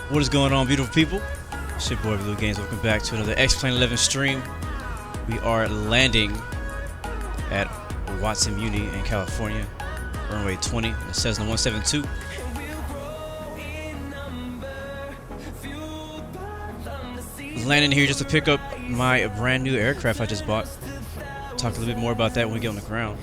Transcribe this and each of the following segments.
What is going on, beautiful people? It's your boy Blue Games. Welcome back to another X-Plane 11 stream. We are landing at Watsonville in California, runway 20, the Cessna 172. Landing here just to pick up my brand new aircraft I just bought. Talk a little bit more about that when we get on the ground.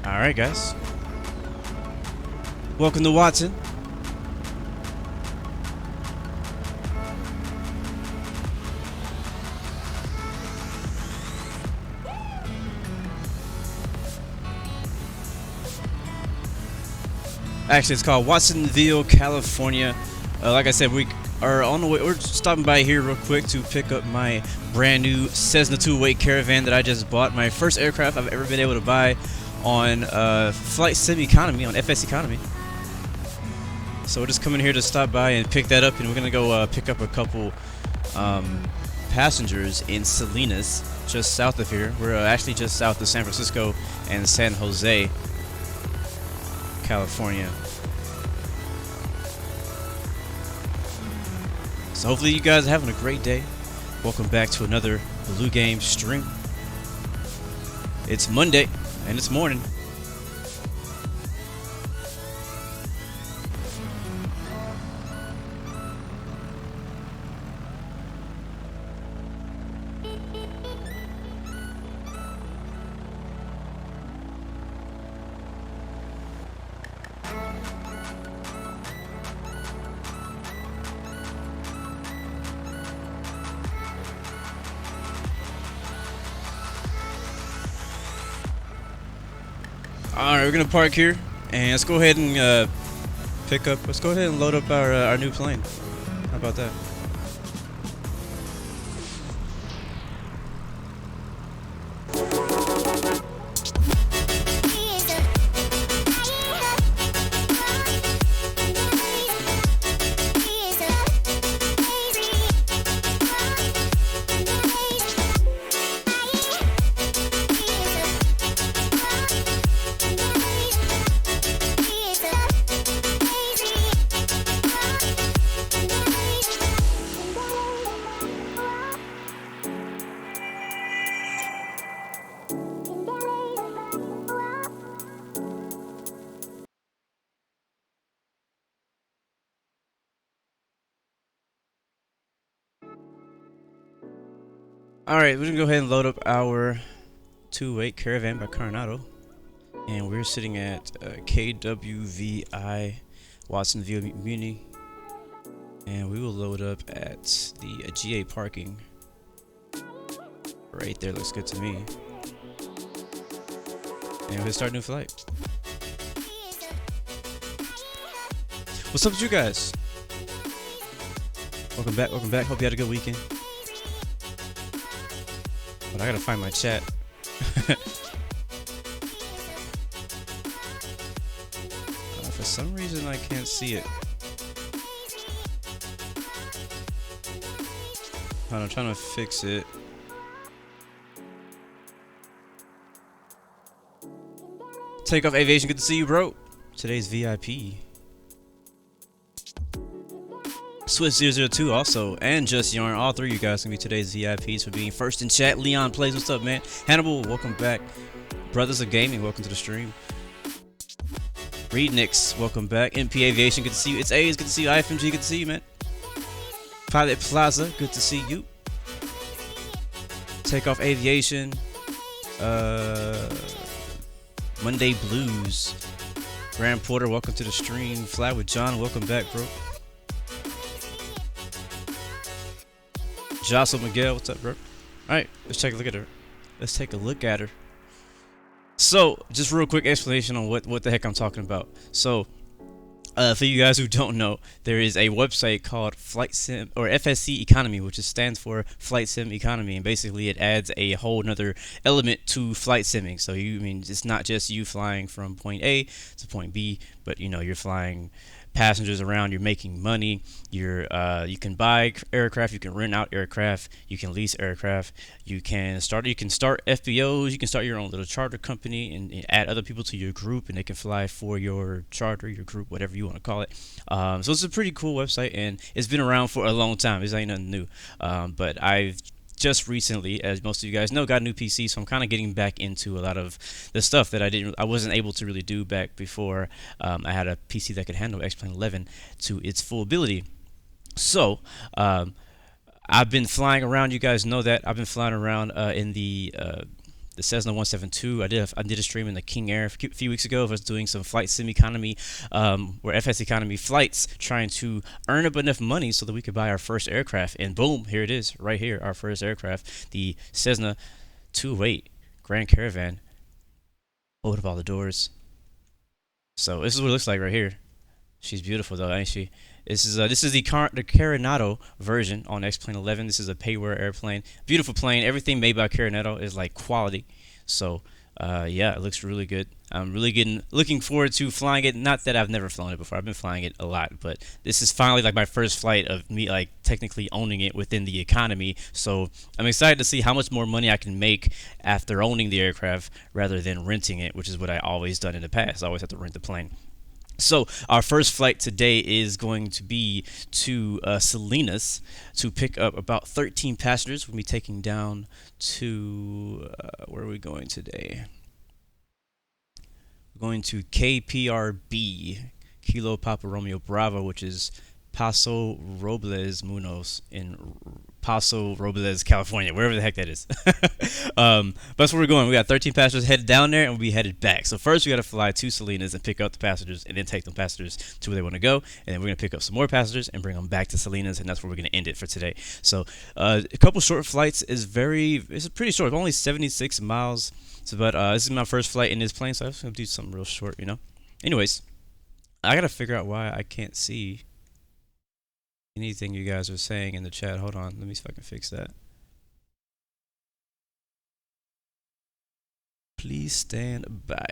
Alright guys, welcome to Watson. Actually, it's called Watsonville, California. Like I said, we are on the way. We're stopping by here real quick to pick up my brand new Cessna 208 Caravan that I just bought. My first aircraft I've ever been able to buy on FSEconomy, on FSEconomy. So we're just coming here to stop by and pick that up, and we're gonna go pick up a couple passengers in Salinas, just south of here. We're actually just south of San Francisco and San Jose, California. So hopefully you guys are having a great day. Welcome back to another Blue Game stream. It's Monday and it's morning. Alright, we're gonna park here and let's go ahead and let's go ahead and load up our new plane. How about that? Alright, we're gonna go ahead and load up our 208 Caravan by Coronado. And we're sitting at KWVI Watsonville Muni. And we will load up at the GA parking. Right there, looks good to me. And we'll start a new flight. What's up with you guys? Welcome back, welcome back. Hope you had a good weekend. But I gotta find my chat. For some reason I can't see it. I'm trying to fix it. Takeoff Aviation, good to see you, bro. Today's VIP. Swiss002 also, and Just Yarn, all three of you guys can be today's VIPs for being first in chat. Leon Plays, what's up, man? Hannibal, welcome back. Brothers of Gaming, welcome to the stream. Reed Nix, welcome back. MP Aviation, good to see you. It's A's, good to see you. IFMG, good to see you, man. Pilot Plaza, good to see you. Takeoff Aviation. Monday Blues. Graham Porter, welcome to the stream. Fly with John, welcome back, bro. Jocelyn Miguel, what's up, bro? Alright, let's take a look at her. Let's take a look at her. So, just real quick explanation on what the heck I'm talking about. So, for you guys who don't know, there is a website called Flight Sim or FSEconomy, which stands for Flight Sim Economy, and basically it adds a whole nother element to flight simming. So it's not just you flying from point A to point B, but you're flying passengers around, you're making money, you can buy aircraft, you can rent out aircraft, you can lease aircraft, you can start FBOs, you can start your own little charter company and add other people to your group, and they can fly for your charter, your group, whatever you want to call it. So it's a pretty cool website, and it's been around for a long time. This ain't nothing new, but I've just recently, as most of you guys know, got a new PC, so I'm kind of getting back into a lot of the stuff that I wasn't able to really do back before I had a PC that could handle X-Plane 11 to its full ability. So I've been flying around. You guys know that I've been flying around in the Cessna 172. I did a stream in the King Air a few weeks ago. I was doing some flight sim economy, or FS economy flights, trying to earn up enough money so that we could buy our first aircraft. And boom, here it is, right here, our first aircraft, the Cessna 208 Grand Caravan. Open up all the doors. So this is what it looks like right here. She's beautiful though, ain't she? This is the Coronado version on X-Plane 11. This is a pay-wear airplane. Beautiful plane. Everything made by Coronado is like quality. So yeah, it looks really good. I'm really looking forward to flying it. Not that I've never flown it before. I've been flying it a lot, but this is finally like my first flight of me like technically owning it within the economy. So I'm excited to see how much more money I can make after owning the aircraft rather than renting it, which is what I always done in the past. I always have to rent the plane. So our first flight today is going to be to Salinas to pick up about 13 passengers. We'll be taking down to where are we going today? We're going to KPRB, Kilo Papa Romeo Bravo, which is Paso Robles Munoz in Paso Robles, California, wherever the heck that is. But that's where we're going. We got 13 passengers headed down there, and we'll be headed back. So first we got to fly to Salinas and pick up the passengers, and then take the passengers to where they want to go, and then we're going to pick up some more passengers and bring them back to Salinas, and that's where we're going to end it for today. So a couple short flights it's pretty short, only 76 miles. So, but this is my first flight in this plane, so I'm just going to do something real short, Anyways, I got to figure out why I can't see anything you guys are saying in the chat. Hold on, let me see if I can fix that. Please stand by.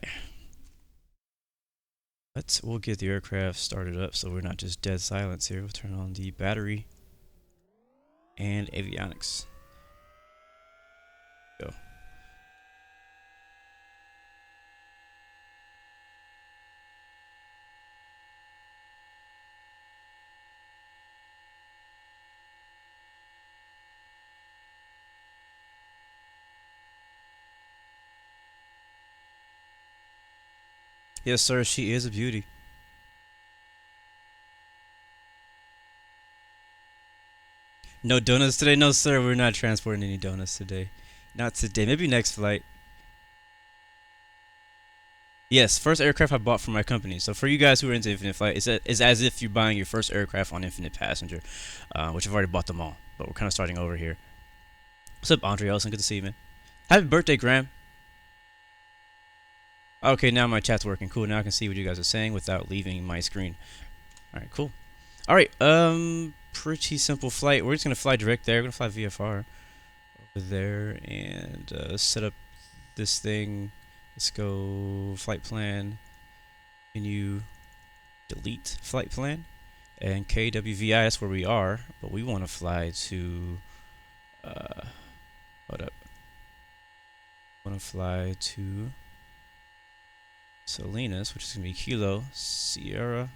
We'll get the aircraft started up so we're not just dead silence here. We'll turn on the battery and avionics. Go. Yes, sir, she is a beauty. No donuts today? No, sir, we're not transporting any donuts today. Not today. Maybe next flight. Yes, first aircraft I bought for my company. So for you guys who are into Infinite Flight, it's as if you're buying your first aircraft on Infinite Passenger, which I've already bought them all. But we're kind of starting over here. What's up, Andre Ellison? Good to see you, man. Happy birthday, Graham. Okay, now my chat's working. Cool. Now I can see what you guys are saying without leaving my screen. All right, cool. All right, pretty simple flight. We're just gonna fly direct there. We're gonna fly VFR over there and set up this thing. Let's go flight plan. Menu, delete flight plan, and KWVI. That's where we are, but we want to fly to. Hold up. Want to fly to Salinas, which is gonna be Kilo Sierra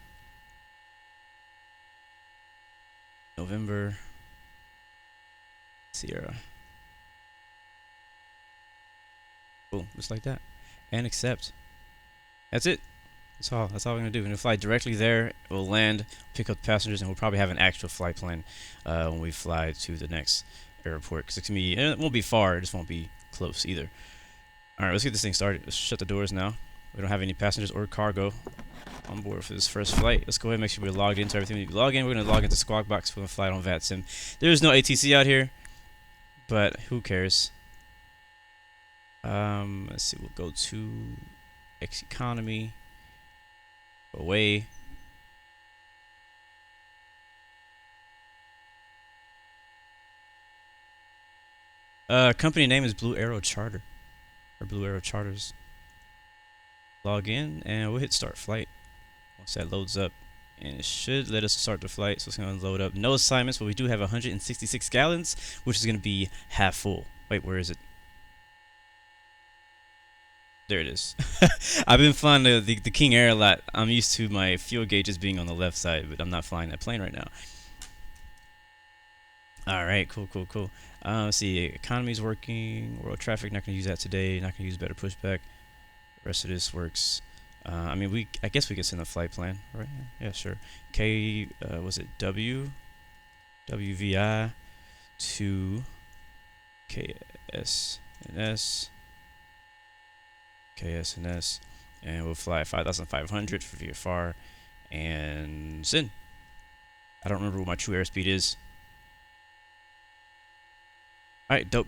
November Sierra. Boom, just like that. And accept. That's it. That's all we're gonna do. We're gonna fly directly there. We'll land, pick up passengers, and we'll probably have an actual flight plan when we fly to the next airport. Because it won't be far. It just won't be close either. All right, let's get this thing started. Let's shut the doors now. We don't have any passengers or cargo on board for this first flight. Let's go ahead and make sure we're logged into everything. When we log in, we're gonna log into Squawk Box. We're gonna fly it on VATSIM. There's no ATC out here, but who cares? Let's see. We'll go to FSEconomy. Away. Company name is Blue Arrow Charter, or Blue Arrow Charters. Log in, and we'll hit start flight. Once that loads up, and it should let us start the flight. So it's gonna load up. No assignments, but we do have 166 gallons, which is gonna be half full. Wait, where is it? There it is. I've been flying the King Air a lot. I'm used to my fuel gauges being on the left side, but I'm not flying that plane right now. Alright, cool. Let's see, economy's working. World traffic, not gonna use that today. Not gonna use better pushback. The rest of this works. I guess we could send a flight plan, right? Yeah, sure. Was it KWVI to KSNS, and we'll fly 5,500 for VFR and send. I don't remember what my true airspeed is. Alright, dope.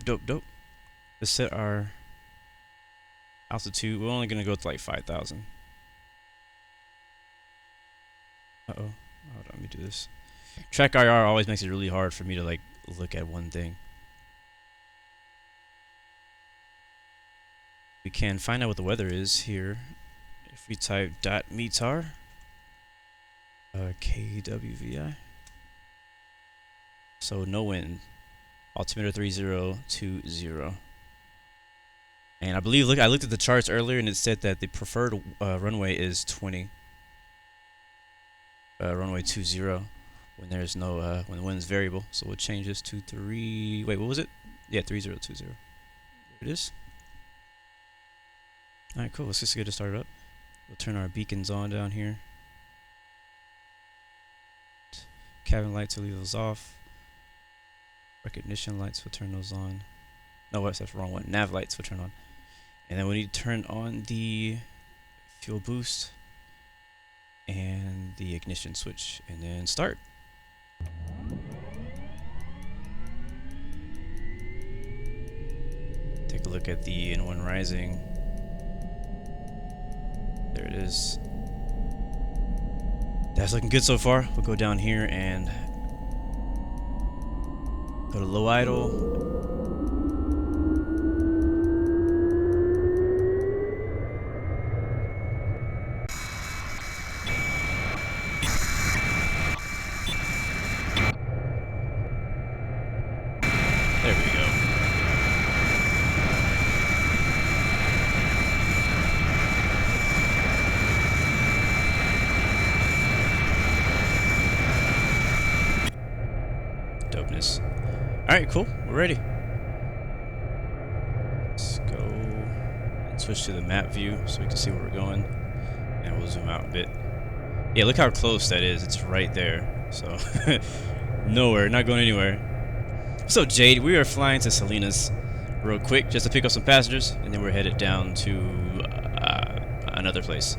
Let's set our altitude. We're only gonna go to like 5,000. Hold on, let me do this. Track IR always makes it really hard for me to like look at one thing. We can find out what the weather is here if we type .METAR KWVI. So no wind, altimeter 3020. And I believe, I looked at the charts earlier and it said that the preferred runway is 20. Runway 20 when there's no when the wind's variable. So we'll change this to 3. Wait, what was it? Yeah, 3020. There it is. Alright, cool. Let's just get it started up. We'll turn our beacons on down here. Cabin lights, will leave those off. Recognition lights, we'll turn those on. No, that's the wrong one. Nav lights, we'll turn on. And then we need to turn on the fuel boost and the ignition switch, and then start. Take a look at the N1 rising. There it is. That's looking good so far. We'll go down here and go to low idle. There we go. Dopeness. Alright, cool. We're ready. Let's go and switch to the map view so we can see where we're going. And we'll zoom out a bit. Yeah, look how close that is. It's right there. So, nowhere. Not going anywhere. So, Jade, we are flying to Salinas real quick just to pick up some passengers. And then we're headed down to another place.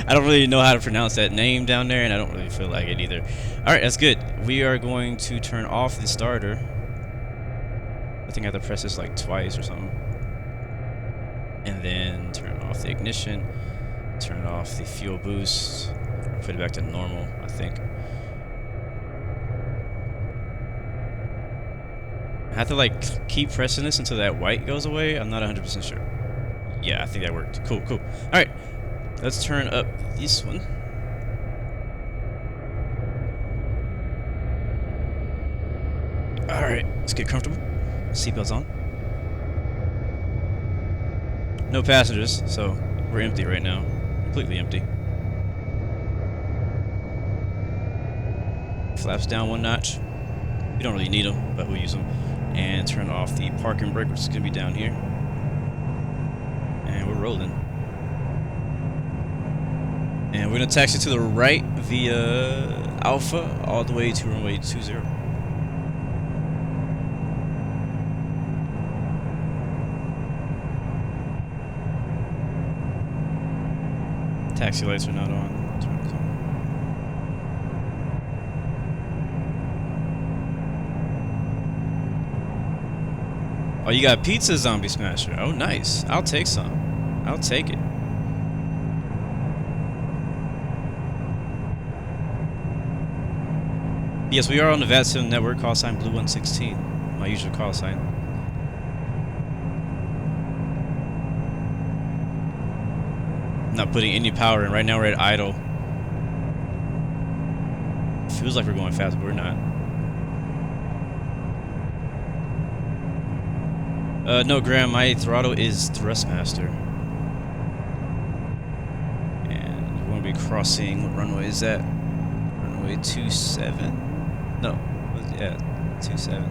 I don't really know how to pronounce that name down there, and I don't really feel like it either. Alright, that's good. We are going to turn off the starter. I think I have to press this like twice or something. And then turn off the ignition. Turn off the fuel boost. Put it back to normal, I think. I have to like keep pressing this until that white goes away. I'm not 100% sure. Yeah, I think that worked. Cool. Alright, let's turn up this one. Alright, let's get comfortable. Seatbelts on. No passengers, so we're empty right now. Completely empty. Flaps down one notch. We don't really need them, but we'll use them. And turn off the parking brake, which is going to be down here. And we're rolling. And we're gonna taxi to the right via Alpha all the way to runway 20. Taxi lights are not on. Oh, you got pizza, Zombie Smasher. Oh, nice. I'll take some. I'll take it. Yes, we are on the Watsonville network. Call sign Blue 116. My usual call sign. Not putting any power in. Right now we're at idle. Feels like we're going fast, but we're not. No, Graham, my throttle is Thrustmaster. And we're going to be crossing, what runway is that? Runway 27? No, yeah, 27.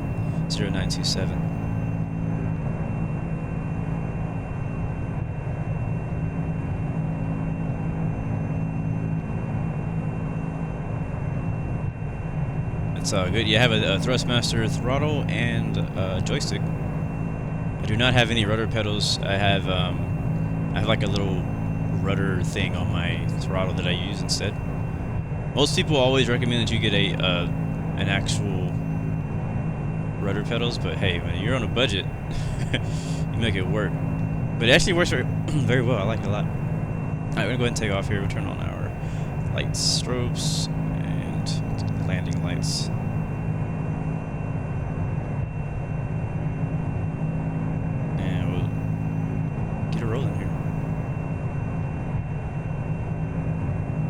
0927. It's good. You have a Thrustmaster throttle and joystick. I do not have any rudder pedals. I have like a little rudder thing on my throttle that I use instead. Most people always recommend that you get an actual rudder pedals, but hey, when you're on a budget, you make it work. But it actually works very well. I like it a lot. Alright, we're gonna go ahead and take off here. We'll turn on our lights, strobes, and landing lights. Rolling here.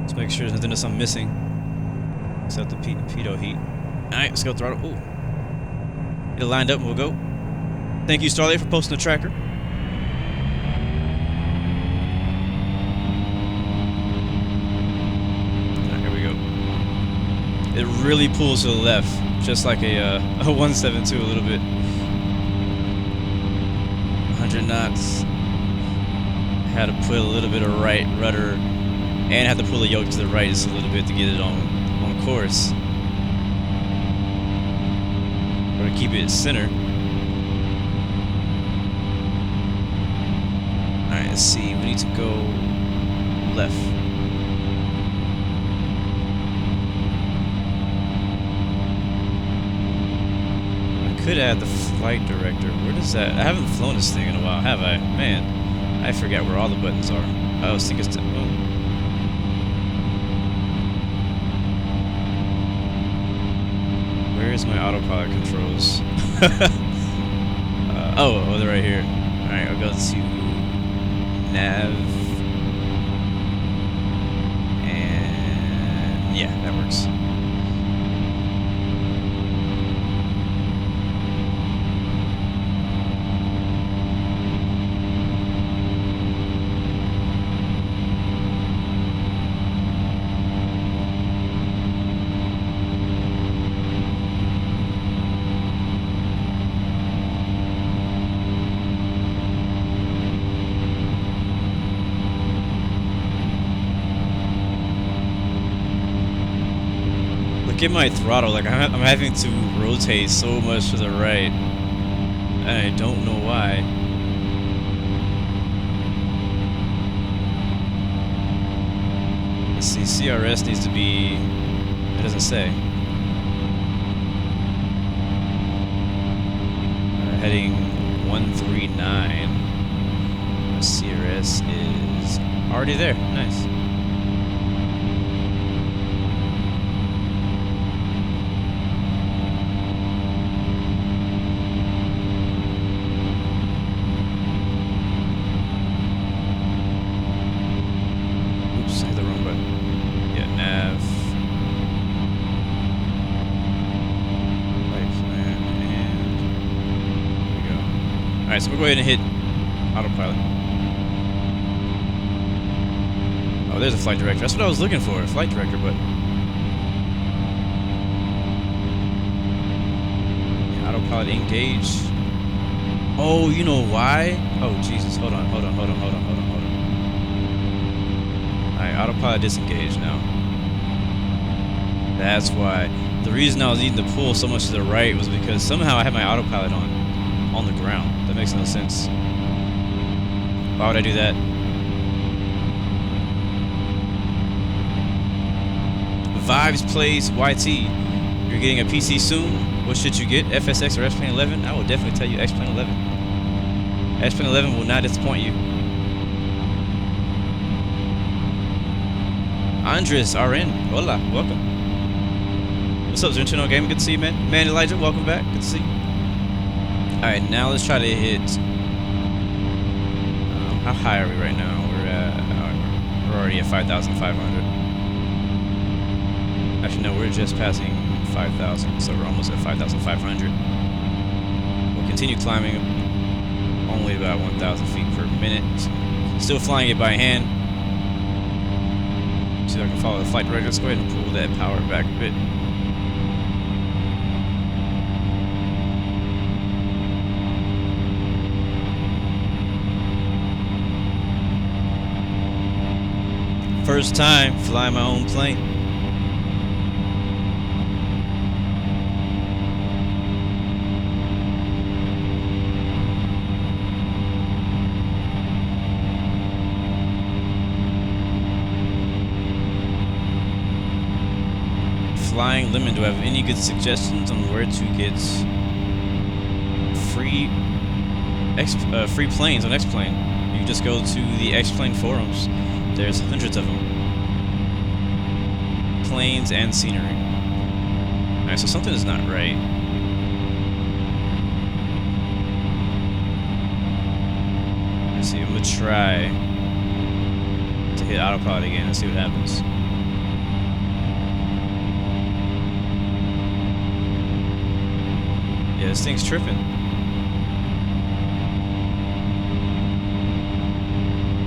Let's make sure there's nothing I'm missing except the pitot heat. Alright, let's go throttle. Ooh. Get it lined up and we'll go. Thank you, Starlight, for posting the tracker. Alright, here we go. It really pulls to the left, just like a 172 a little bit. 100 knots. Had to put a little bit of right rudder and had to pull the yoke to the right just a little bit to get it on course. We're gonna keep it center. Alright, let's see. We need to go left. I could add the flight director. Where does that? I haven't flown this thing in a while, have I? Man. I forget where all the buttons are. I was thinking it's where is my autopilot controls? Oh, they're right here. Alright, I'll go to nav. And yeah, that works. Look at my throttle, like I'm having to rotate so much to the right. I don't know why. Let's see, CRS needs to be, it doesn't say. Heading 139. My CRS is already there, nice. Alright, so we'll go ahead and hit autopilot. Oh, there's a flight director. That's what I was looking for, a flight director, but... Yeah, autopilot engage. Oh, you know why? Oh, Jesus. Hold on. Alright, autopilot disengaged now. That's why. The reason I was needing to pull so much to the right was because somehow I had my autopilot on the ground. That makes no sense. Why would I do that? Vibes plays YT. You're getting a PC soon. What should you get? FSX or X-Plane 11? I will definitely tell you X-Plane 11. X-Plane 11 will not disappoint you. Andres RN, hola, welcome. What's up, Zerentino Gaming? Good to see you, man. Man Elijah, welcome back. Good to see you. Alright, now let's try to hit. How high are we right now? We're already at 5,500. Actually, no, we're just passing 5,000, so we're almost at 5,500. We'll continue climbing only about 1,000 feet per minute. Still flying it by hand. See if I can follow the flight director. Let's go ahead and pull that power back a bit. First time flying my own plane. Flying Lemon, do I have any good suggestions on where to get free planes on X-Plane? You just go to the X-Plane forums. There's hundreds of them. Planes and scenery. Alright, so something is not right. Let's see, I'm gonna try to hit autopilot again and see what happens. Yeah, this thing's tripping.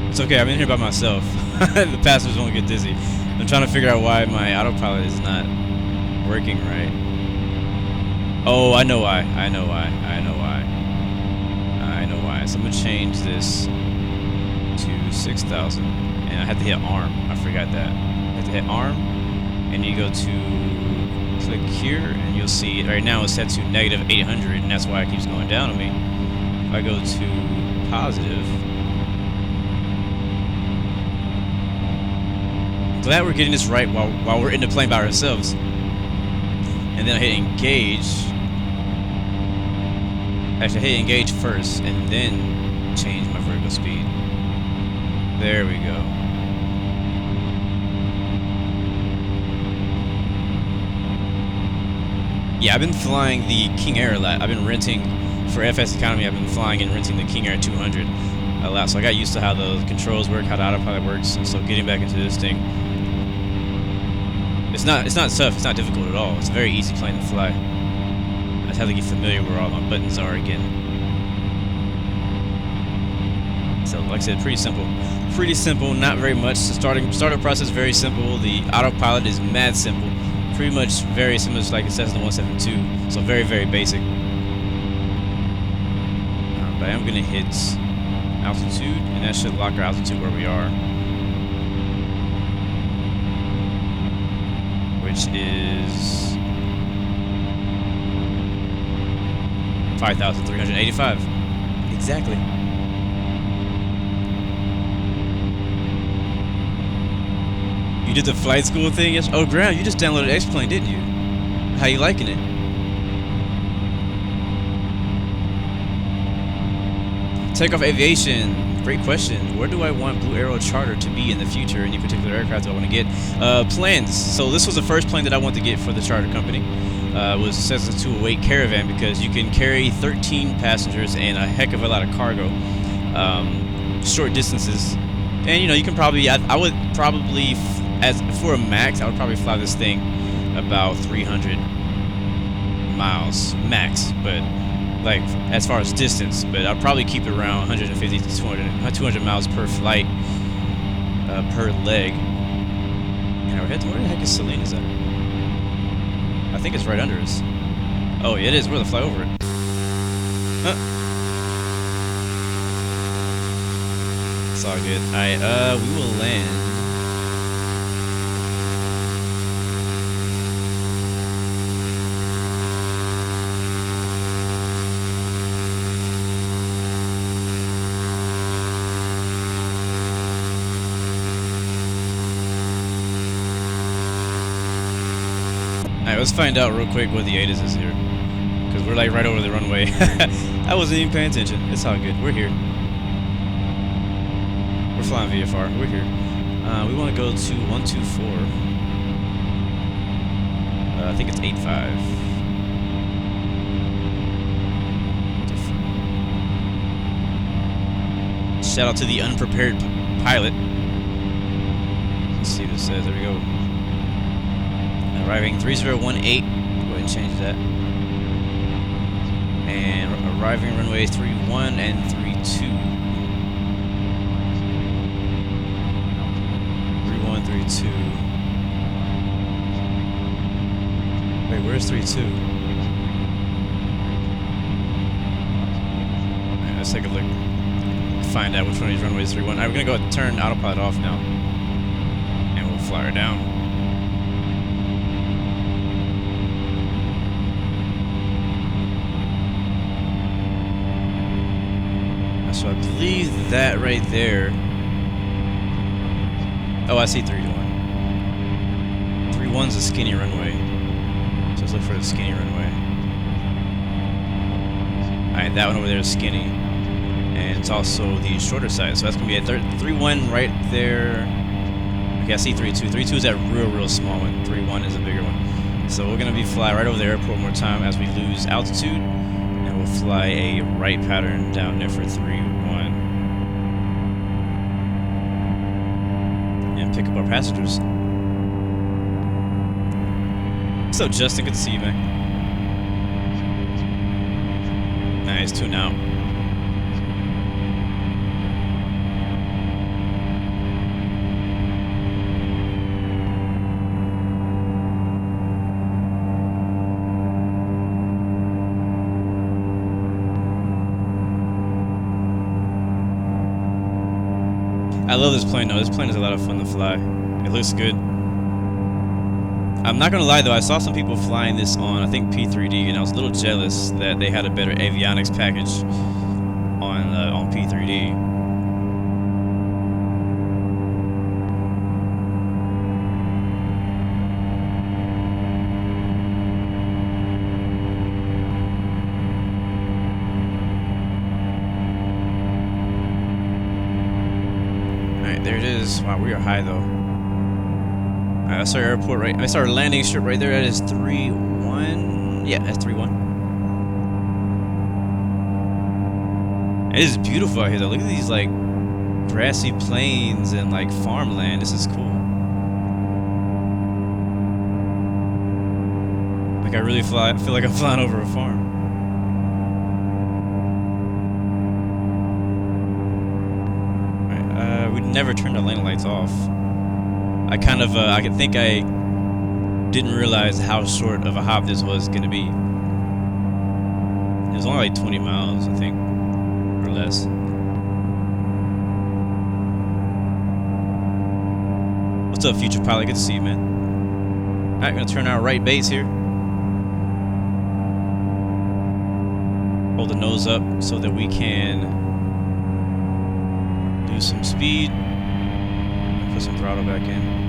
It's okay, I'm in here by myself. The passengers won't get dizzy. I'm trying to figure out why my autopilot is not working right. Oh, I know why. I know why. I know why. I know why. So I'm gonna change this to 6,000. And I had to hit ARM. I forgot that. I had to hit ARM. And you go to click here, and you'll see right now it's set to -800, and that's why it keeps going down on me. If I go to positive, glad we're getting this right while we're in the plane by ourselves. And then I hit engage. Actually, I hit engage first, and then change my vertical speed. There we go. Yeah, I've been flying the King Air a lot. I've been renting for FSEconomy. I've been flying and renting the King Air 200 a lot, so I got used to how the controls work, how the autopilot works, and so getting back into this thing, it's not tough. It's not difficult at all. It's a very easy plane to fly. I just have to get familiar where all my buttons are again. So, like I said, pretty simple. Pretty simple. Not very much. The startup process very simple. The autopilot is mad simple. Pretty much very similar to like it says in the 172. So very, very basic. But I am gonna hit altitude, and that should lock our altitude where we are, which is 5,385. Exactly. You did the flight school thing? Yes. Oh, Graham, you just downloaded X-Plane, didn't you? How you liking it? Takeoff Aviation. Great question. Where do I want Blue Arrow Charter to be in the future? Any particular aircraft do I want to get? Plans. So this was the first plane that I wanted to get for the charter company. Was the Cessna 208 Caravan, because you can carry 13 passengers and a heck of a lot of cargo, short distances, and you know you can probably. I would probably, as for a max, I would probably fly this thing about 300 miles max, but like as far as distance, but I'll probably keep it around 150 to 200 miles per flight, per leg. And where the heck is Salinas at? I think it's right under us. Oh, yeah, it is. We're gonna fly over it. Huh. It's all good. Alright, we will land Alright, let's find out real quick what the ATIS is here. Because we're like right over the runway. I wasn't even paying attention. It's all good. We're here. We're flying VFR. We're here. We want to go to 124. I think it's 85. Shout out to the unprepared pilot. Let's see what it says. There we go. Arriving 3018. Go ahead and change that. And arriving runway 31 and 32. 31, 32. Wait, where's 32? Alright, let's take a look. Find out which one of these runways 31. Alright, we're gonna go turn autopilot off now. And we'll fly her down. So I believe that right there. Oh, I see 31. 31's a skinny runway. So let's look for the skinny runway. Alright, that one over there is skinny. And it's also the shorter side. So that's going to be a 31 right there. Okay, I see 32. 32 is that real small one. 31 is a bigger one. So we're going to be fly right over the airport one more time as we lose altitude. And we'll fly a right pattern down there for 3-1. And pick up our passengers. What's up, Justin? Good to see you, man. Nice, tune out. I love this plane though. This plane is a lot of fun to fly. It looks good. I'm not gonna lie though, I saw some people flying this on, I think P3D, and I was a little jealous that they had a better avionics package on P3D. There it is. Wow, we are high though. Alright, that's our airport right. That's our landing strip right there. That is 3-1. Yeah, that's 3-1. It is beautiful out here though. Look at these like grassy plains and like farmland. This is cool. Like I really feel like I'm flying over a farm. We never turned the lane lights off. I think I didn't realize how short of a hop this was going to be. It was only like 20 miles, I think, or less. What's up, future pilot? Good to see you, man. Alright, gonna turn our right base here. Hold the nose up so that we can do some speed. Put some throttle back in.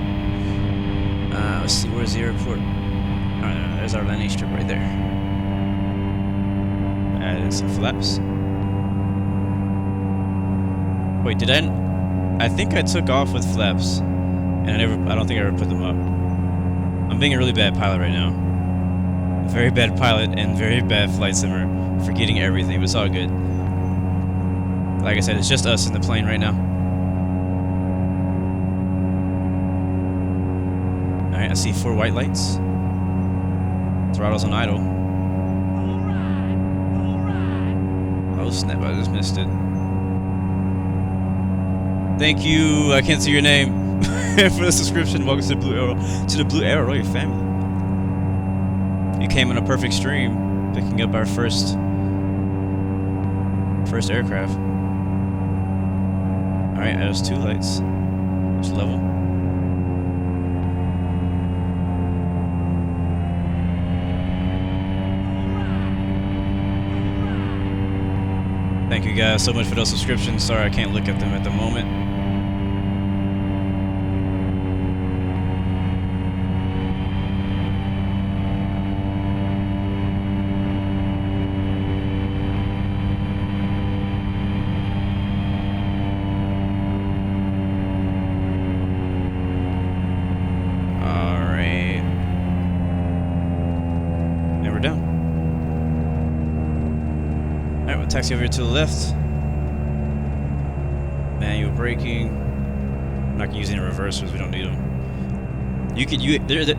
Let's see, where's the airport? Alright, there's our landing strip right there. Add some flaps. Wait, did I think I took off with flaps, and I don't think I ever put them up. I'm being a really bad pilot right now. A very bad pilot and very bad flight simmer, forgetting everything, but it's all good. Like I said, it's just us in the plane right now. Alright, I see 4 white lights. Throttle's on idle. Oh snap, I just missed it. Thank you, I can't see your name, for the subscription. Welcome to the Blue Arrow. To the Blue Arrow, your family. You came in a perfect stream, picking up our first aircraft. Alright, there's 2 lights. Which level? Thank you guys so much for those subscriptions. Sorry I can't look at them at the moment. Taxi over here to the left. Manual braking. I'm not gonna use any reversers. We don't need them.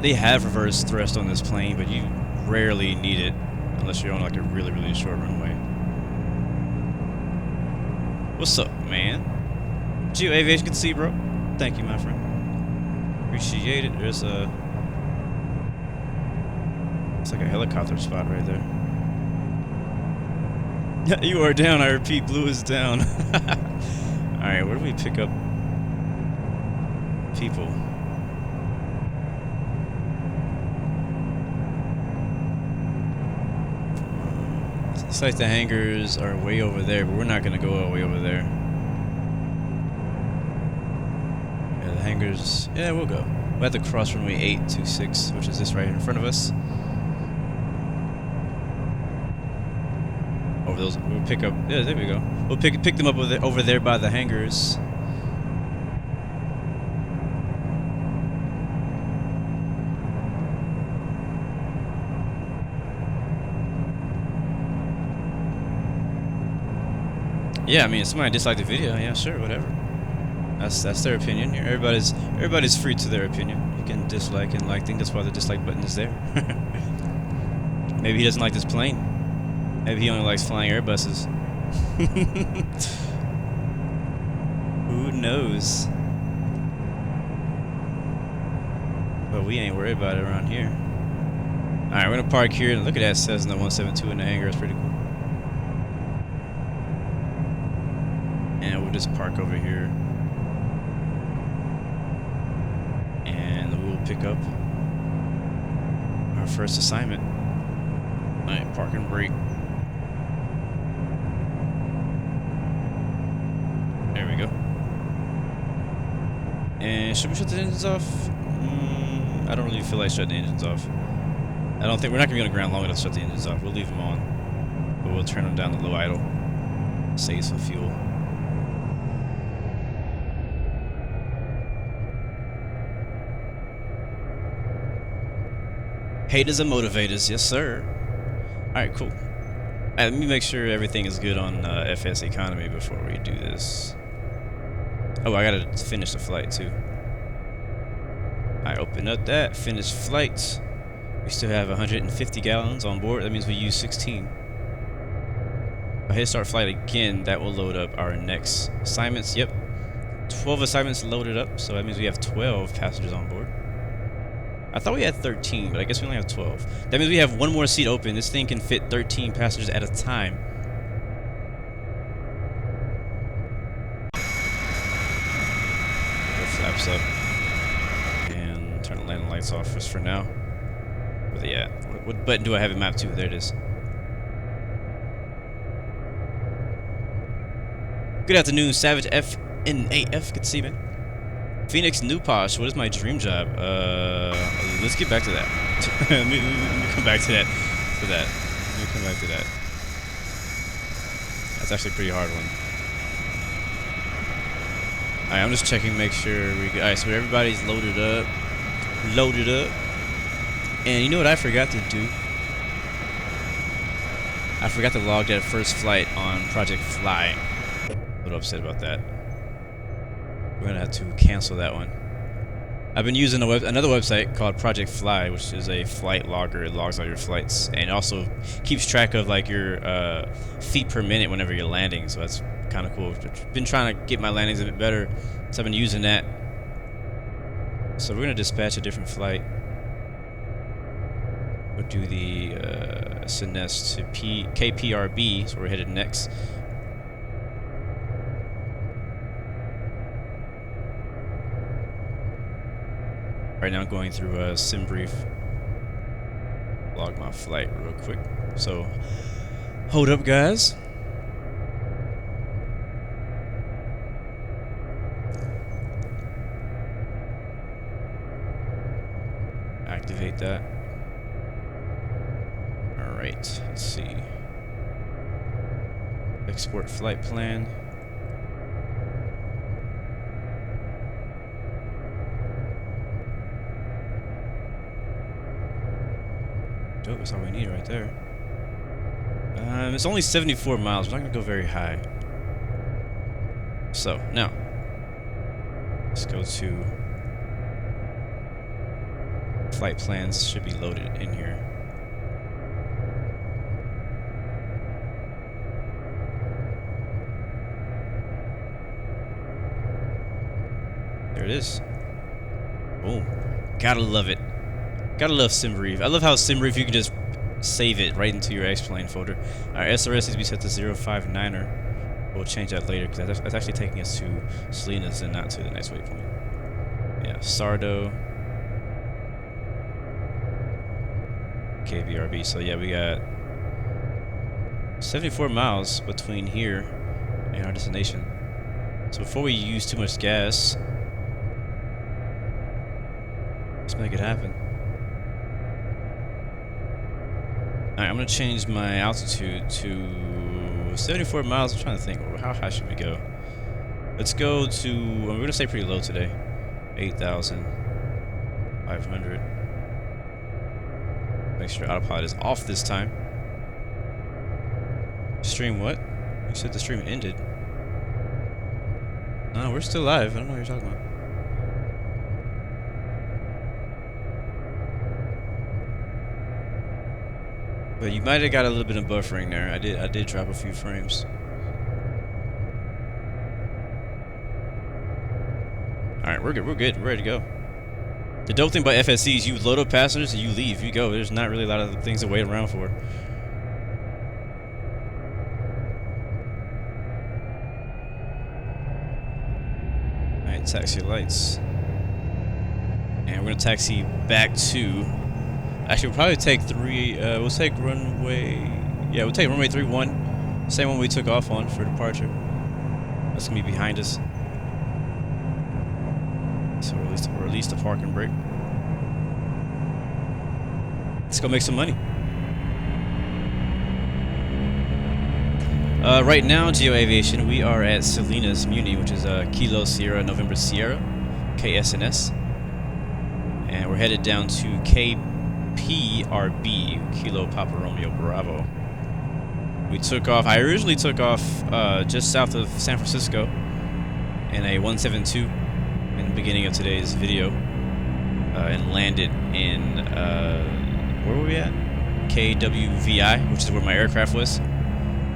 They have reverse thrust on this plane, but you rarely need it unless you're on like a really, really short runway. What's up, man? Geo Aviation, good to see you, bro. Thank you, my friend. Appreciate it. There's a... It's like a helicopter spot right there. You are down, I repeat, blue is down. Alright, where do we pick up people? Looks like the hangars are way over there, but we're not going to go all the way over there. Yeah, the hangars... Yeah, we'll go. We'll have to cross runway 826, which is this right in front of us. Over those... We'll pick up... Yeah, there we go. We'll pick them up over there by the hangars. Yeah, I mean, if somebody disliked the video, yeah, sure, whatever. That's their opinion. Everybody's free to their opinion. You can dislike and like. I think that's why the dislike button is there. Maybe he doesn't like this plane. Maybe he only likes flying Airbuses. Who knows? But we ain't worried about it around here. All right, we're gonna park here and look at that Cessna 172 in the hangar. It's pretty cool. And we'll just park over here. And we will pick up our first assignment. Alright, park and brake. There we go. And should we shut the engines off? I don't really feel like shutting the engines off. I don't think we're not gonna be on the ground long enough to shut the engines off. We'll leave them on. But we'll turn them down to low idle. Save some fuel. Haters and motivators, yes sir. Alright, cool. Alright, let me make sure everything is good on FSEconomy before we do this. Oh, I gotta finish the flight too. I open up that, finish flight. We still have 150 gallons on board. That means we use 16. If I hit start flight again, that will load up our next assignments. Yep, 12 assignments loaded up, so that means we have 12 passengers on board. I thought we had 13, but I guess we only have 12. That means we have one more seat open. This thing can fit 13 passengers at a time. Go flaps up. And turn the landing lights off just for now. Where they at? What button do I have it mapped to? There it is. Good afternoon, Savage FNAF. Good to see you, man. Phoenix New Posh, what is my dream job? Let's get back to that. let me come back to that. Let me come back to that. That's actually a pretty hard one. Alright, I'm just checking, make sure we good. Alright, so everybody's loaded up. And you know what I forgot to do? I forgot to log that first flight on Project Fly. A little upset about that. We're gonna have to cancel that one. I've been using another website called Project Fly, which is a flight logger. It logs all your flights and also keeps track of like your feet per minute whenever you're landing. So that's kind of cool. I've been trying to get my landings a bit better, so I've been using that. So we're gonna dispatch a different flight. We'll do the KSNS to KPRB, so we're headed next. Right now I'm going through a SimBrief. Log my flight real quick. So, hold up guys. Activate that. Alright, let's see. Export flight plan. Dope, that's all we need right there. It's only 74 miles. We're not gonna go very high. So now, let's go to flight plans. Should be loaded in here. There it is. Boom. Gotta love it. Gotta love SimBrief. I love how SimBrief, you can just save it right into your X-Plane folder. Our SRS needs to be set to 059er. We'll change that later because that's actually taking us to Salinas and not to the next waypoint. Yeah, Sardo. KBRB. So yeah, we got 74 miles between here and our destination. So before we use too much gas, let's make it happen. Alright, I'm gonna change my altitude to 74 miles. I'm trying to think, how high should we go? Let's go to, we're gonna stay pretty low today. 8,500. Make sure autopilot is off this time. Stream what? You said the stream ended. No, we're still live. I don't know what you're talking about. But you might have got a little bit of buffering there. I did drop a few frames. Alright, we're good. We're ready to go. The dope thing about FSC is you load up passengers and you leave. You go. There's not really a lot of things to wait around for. Alright, taxi lights. And we're gonna taxi back to, actually we'll probably take we'll take runway, yeah, we'll take runway 31. Same one we took off on for departure. That's gonna be behind us. So we'll release the parking brake. Let's go make some money. Right now, Geo Aviation, we are at Salinas Muni, which is Kilo Sierra November Sierra, KSNS. And we're headed down to KPRB, Kilo Papa Romeo Bravo. We took off, I originally took off just south of San Francisco in a 172 in the beginning of today's video, and landed in, where were we at? KWVI, which is where my aircraft was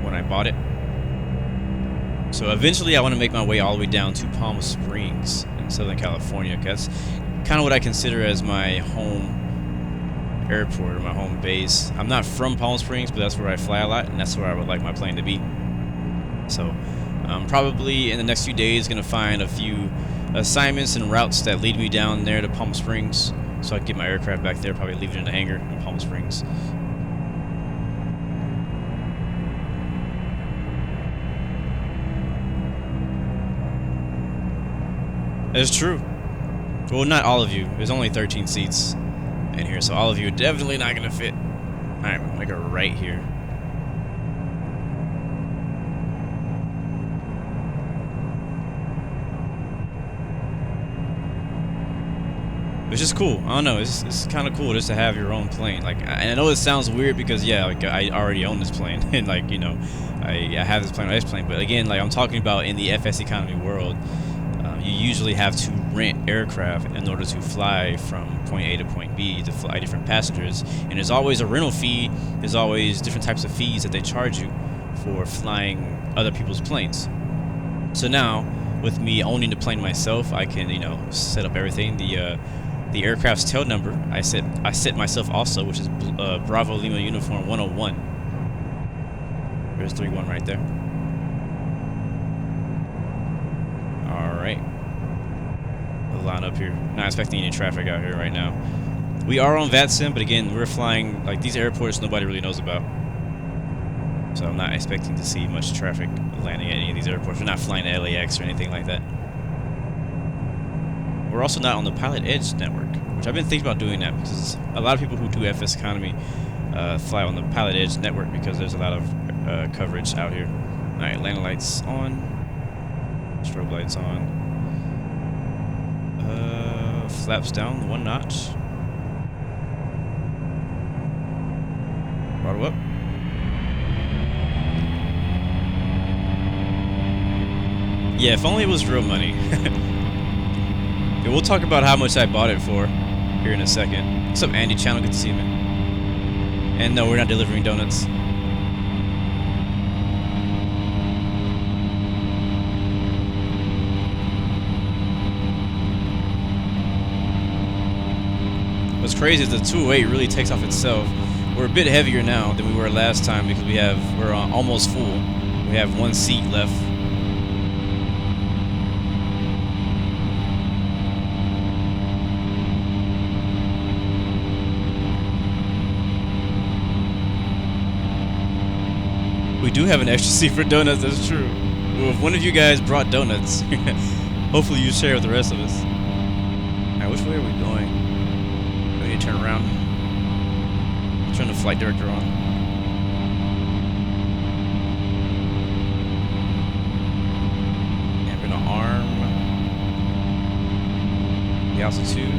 when I bought it. So eventually I want to make my way all the way down to Palm Springs in Southern California. That's kind of what I consider as my home airport or my home base. I'm not from Palm Springs, but that's where I fly a lot, and that's where I would like my plane to be. So I'm probably in the next few days going to find a few assignments and routes that lead me down there to Palm Springs, so I can get my aircraft back there, probably leave it in the hangar in Palm Springs. That's true. Well, not all of you. There's only 13 seats in here, so all of you are definitely not going to fit. Alright, we're going to make a right here. It's just cool. I don't know. It's kind of cool just to have your own plane. Like, and I know it sounds weird because yeah, like I already own this plane, and like, you know, I have this plane or this plane. But again, like I'm talking about in the FSEconomy world, you usually have to rent aircraft in order to fly from point A to point B to fly different passengers. And there's always a rental fee. There's always different types of fees that they charge you for flying other people's planes. So now, with me owning the plane myself, I can, you know, set up everything. The aircraft's tail number, I set myself also, which is Bravo Lima Uniform 101. There's 31 right there. Alright. We'll line up here. Not expecting any traffic out here right now. We are on VATSIM, but again, we're flying, like these airports nobody really knows about. So I'm not expecting to see much traffic landing at any of these airports. We're not flying to LAX or anything like that. We're also not on the Pilot Edge network, which I've been thinking about doing that because a lot of people who do FSEconomy fly on the Pilot Edge network because there's a lot of coverage out here. Alright, landing lights on. Strobe lights on. Flaps down 1 notch. Throttle up. Yeah, if only it was real money. Yeah, we'll talk about how much I bought it for here in a second. What's up, Andy Channel? Good to see you, man. And no, we're not delivering donuts. What's crazy is the 208 really takes off itself. We're a bit heavier now than we were last time because we're almost full. We have one seat left. We do have an extra seat for donuts, that's true. Well, if one of you guys brought donuts, hopefully you share with the rest of us. Alright, which way are we going? We need to turn around. Turn the flight director on. And we're gonna arm the altitude.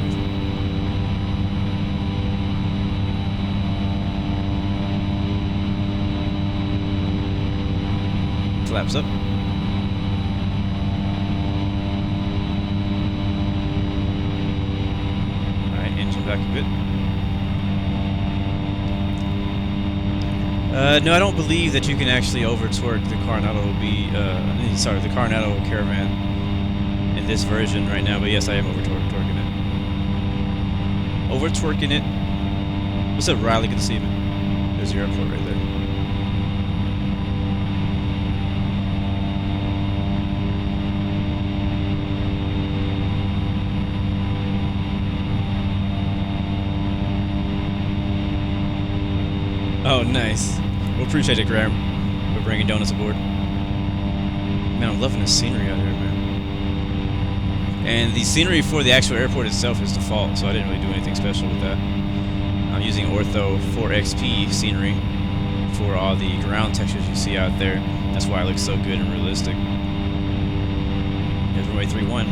Flaps up. Alright, engine back a bit. No, I don't believe that you can actually over-torque the Coronado the Coronado Caravan in this version right now, but yes, I am over-torquing it. Over-torquing it. What's up, Riley? Good to see you, man. There's your airport right there. Oh, nice. We'll appreciate it, Graham, for bringing donuts aboard. Man, I'm loving the scenery out here, man. And the scenery for the actual airport itself is default, so I didn't really do anything special with that. I'm using Ortho 4XP scenery for all the ground textures you see out there. That's why it looks so good and realistic. Here's runway 31.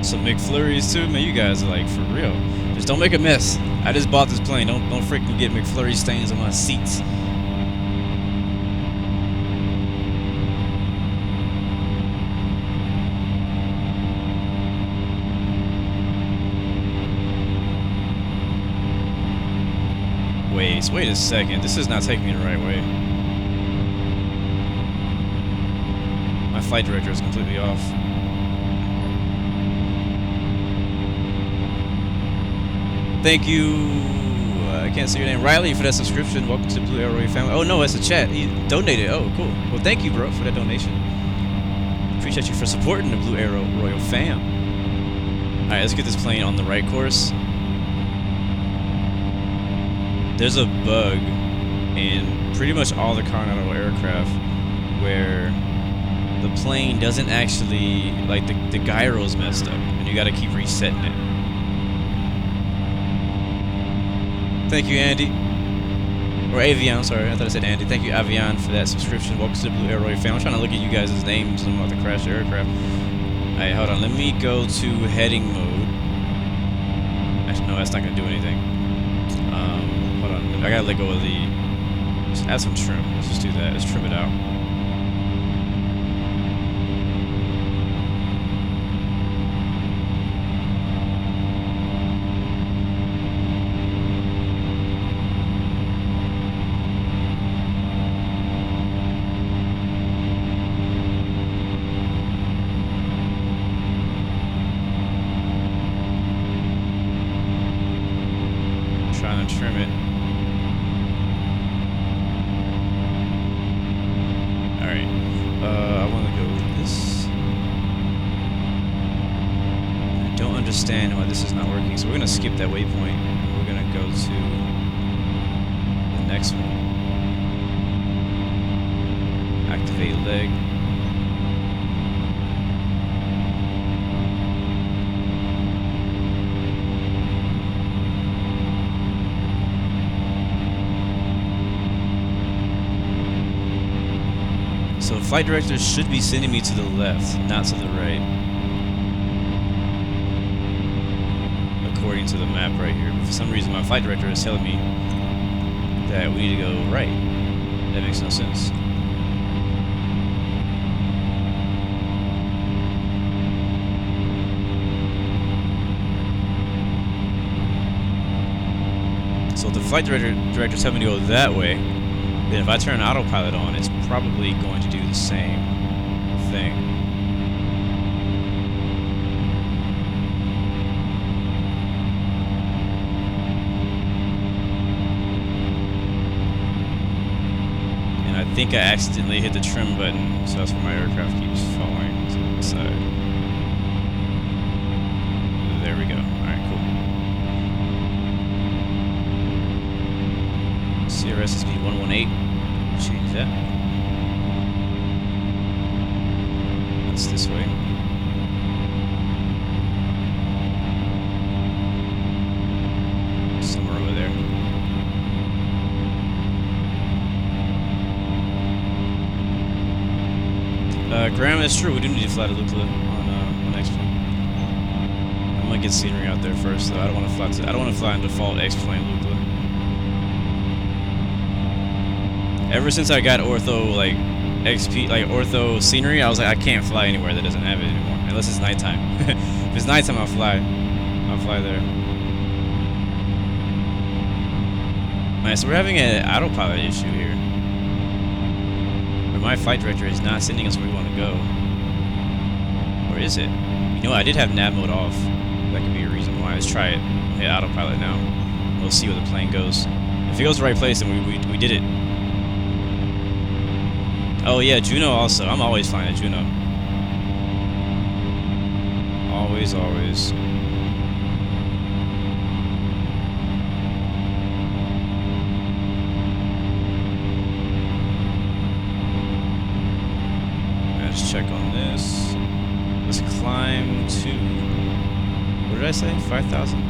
Some McFlurries too, man. You guys are like for real. Just don't make a mess. I just bought this plane. Don't freaking get McFlurry stains on my seats. Wait a second. This is not taking me the right way. My flight director is completely off. Thank you, I can't see your name, Riley, for that subscription. Welcome to the Blue Arrow family. Oh no, it's a chat. He donated. Oh, cool. Well, thank you, bro, for that donation. Appreciate you for supporting the Blue Arrow Royal fam. All right, let's get this plane on the right course. There's a bug in pretty much all the Coronado aircraft where the plane doesn't actually, like the gyro's messed up, and you got to keep resetting it. Thank you, Andy. Or Aviation, sorry. I thought I said Andy. Thank you, Aviation, for that subscription. Welcome to the Blue Arrow family. I'm trying to look at you guys' names. I'm about to crash the aircraft. Alright, hold on. Let me go to heading mode. Actually, no, that's not going to do anything. Hold on. I got to let go of the... Let's add some trim. Let's just do that. Let's trim it out. Trying to trim it. Alright. I want to go with this. I don't understand why this is not working, so we're going to skip that waypoint. We're going to go to the next one. Activate leg. So flight director should be sending me to the left, not to the right, according according to the map right here. But for some reason, my flight director is telling me that we need to go right. That makes no sense. So if the flight director's telling me to go that way, then if I turn autopilot on, it's probably going to do the same thing. And I think I accidentally hit the trim button, so that's where my aircraft keeps falling to the side. There we go. Alright, cool. CRS is speed 118. Change that. That's this way. Somewhere over there. Graham, that's true. We do need to fly to Lukla on X-plane. I'm gonna get scenery out there first, though. I don't want to fly. I don't want to fly in default X-plane Lukla. Ever since I got ortho like XP like ortho scenery, I was like I can't fly anywhere that doesn't have it anymore, unless it's nighttime. If it's nighttime, I'll fly there. Alright, so we're having an autopilot issue here. But my flight director is not sending us where we want to go. Or is it? You know what, I did have nav mode off. That could be a reason why. Let's try it. We'll hit autopilot now. We'll see where the plane goes. If it goes the right place, then we did it. Oh yeah, Juno also. I'm always flying at Juno. Always, always. Let's check on this. Let's climb to... What did I say? 5,000? I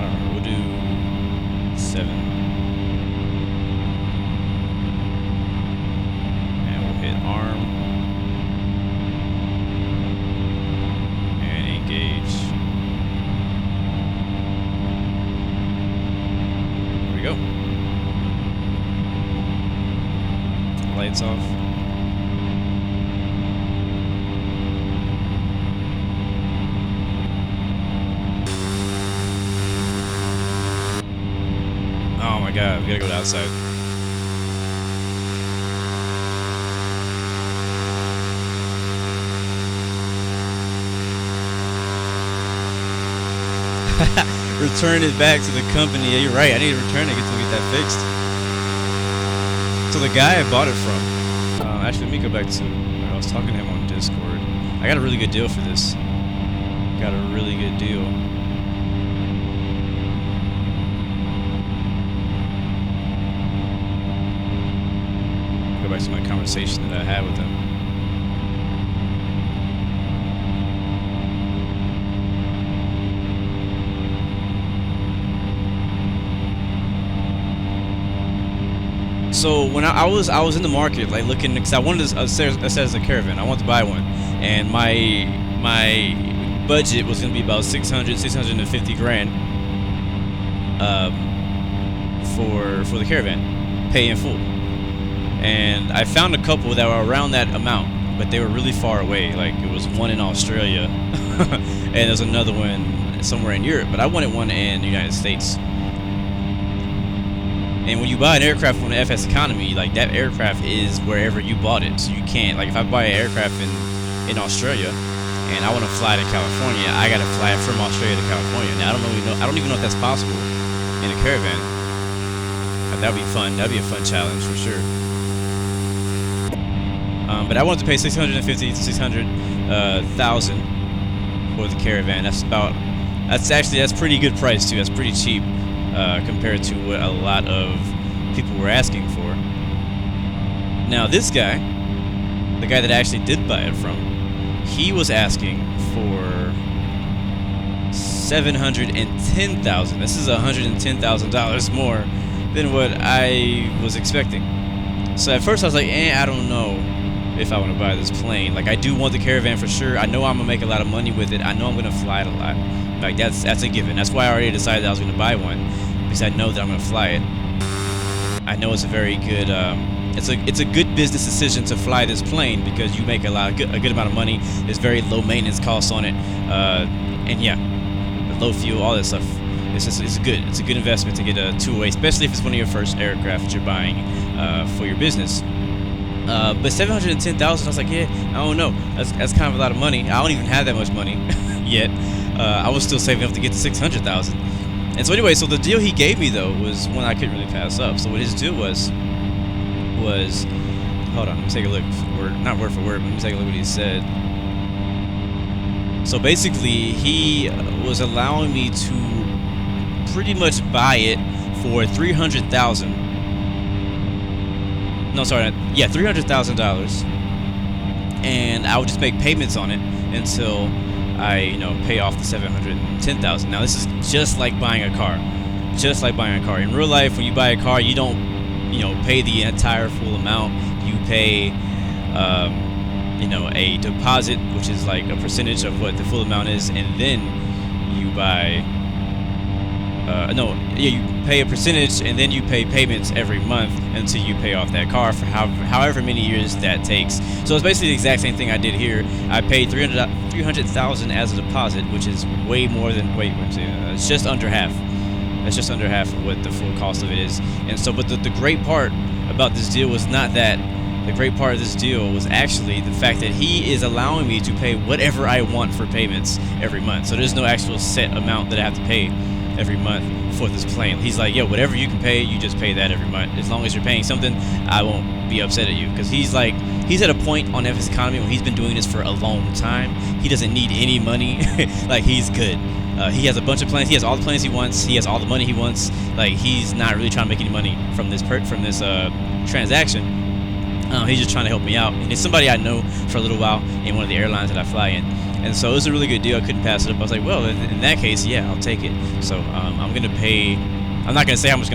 don't know. We'll do 7. Arm and engage. There we go. Lights off. Oh my god, we gotta go outside. Return it back to the company. Yeah, you're right. I need to return it until we get that fixed. So the guy I bought it from. Actually, let me go back to. I was talking to him on Discord. I got a really good deal for this. Got a really good deal. Go back to my conversation that I had with him. So when I was in the market, like looking, because I wanted a Cessna Caravan. I wanted to buy one, and my budget was going to be about 650 grand for the Caravan, pay in full. And I found a couple that were around that amount, but they were really far away. Like it was one in Australia, and there's another one somewhere in Europe. But I wanted one in the United States. And when you buy an aircraft from the FSEconomy, like that aircraft is wherever you bought it. So you can't, like if I buy an aircraft in Australia and I want to fly to California, I gotta fly it from Australia to California. Now I don't even know if that's possible in a Caravan. But that'd be fun. That'd be a fun challenge for sure. But I wanted to pay 650 to 600,000 for the Caravan. That's pretty good price too. That's pretty cheap. Compared to what a lot of people were asking for. Now this guy, the guy that I actually did buy it from, he was asking for $710,000. This is $110,000 more than what I was expecting. So at first I was like, I don't know. if I want to buy this plane. Like, I do want the Caravan for sure. I know I'm gonna make a lot of money with it. I know I'm gonna fly it a lot. Like, that's a given. That's why I already decided that I was gonna buy one, because I know that I'm gonna fly it. I know it's a very good it's a good business decision to fly this plane, because you make a good amount of money. There's very low maintenance costs on it, and yeah, low fuel, all that stuff. It's a good investment to get a two-way, especially if it's one of your first aircraft that you're buying for your business. But 710,000, I was like, yeah, I don't know. That's kind of a lot of money. I don't even have that much money yet. I was still saving up to get to 600,000. And so anyway, so the deal he gave me though was one I couldn't really pass up. So what his deal was hold on, let me take a look. Not word for word, but let me take a look what he said. So basically, he was allowing me to pretty much buy it for $300,000. No, sorry, yeah, $300,000, and I would just make payments on it until I, pay off the $710,000. Now, this is just like buying a car. Just like buying a car. In real life, when you buy a car, you don't, pay the entire full amount. You pay, a deposit, which is like a percentage of what the full amount is, and then you buy. You pay a percentage, and then you pay payments every month until you pay off that car for however many years that takes. So it's basically the exact same thing I did here. I paid $300,000 as a deposit, which is way more than it's just under half. That's just under half of what the full cost of it is. And so, but the great part about this deal was not that. The great part of this deal was actually the fact that he is allowing me to pay whatever I want for payments every month. So there's no actual set amount that I have to pay every month for this plane. He's like, yo, whatever you can pay, you just pay that every month. As long as you're paying something, I won't be upset at you. Because he's at a point on FSEconomy when he's been doing this for a long time. He doesn't need any money. Like, he's good. He has a bunch of planes. He has all the planes he wants. He has all the money he wants. Like, he's not really trying to make any money from this transaction. He's just trying to help me out. And it's somebody I know for a little while in one of the airlines that I fly in. And so it was a really good deal. I couldn't pass it up. I was like, well, in that case, yeah, I'll take it. So I'm going to pay. I'm not going to say how much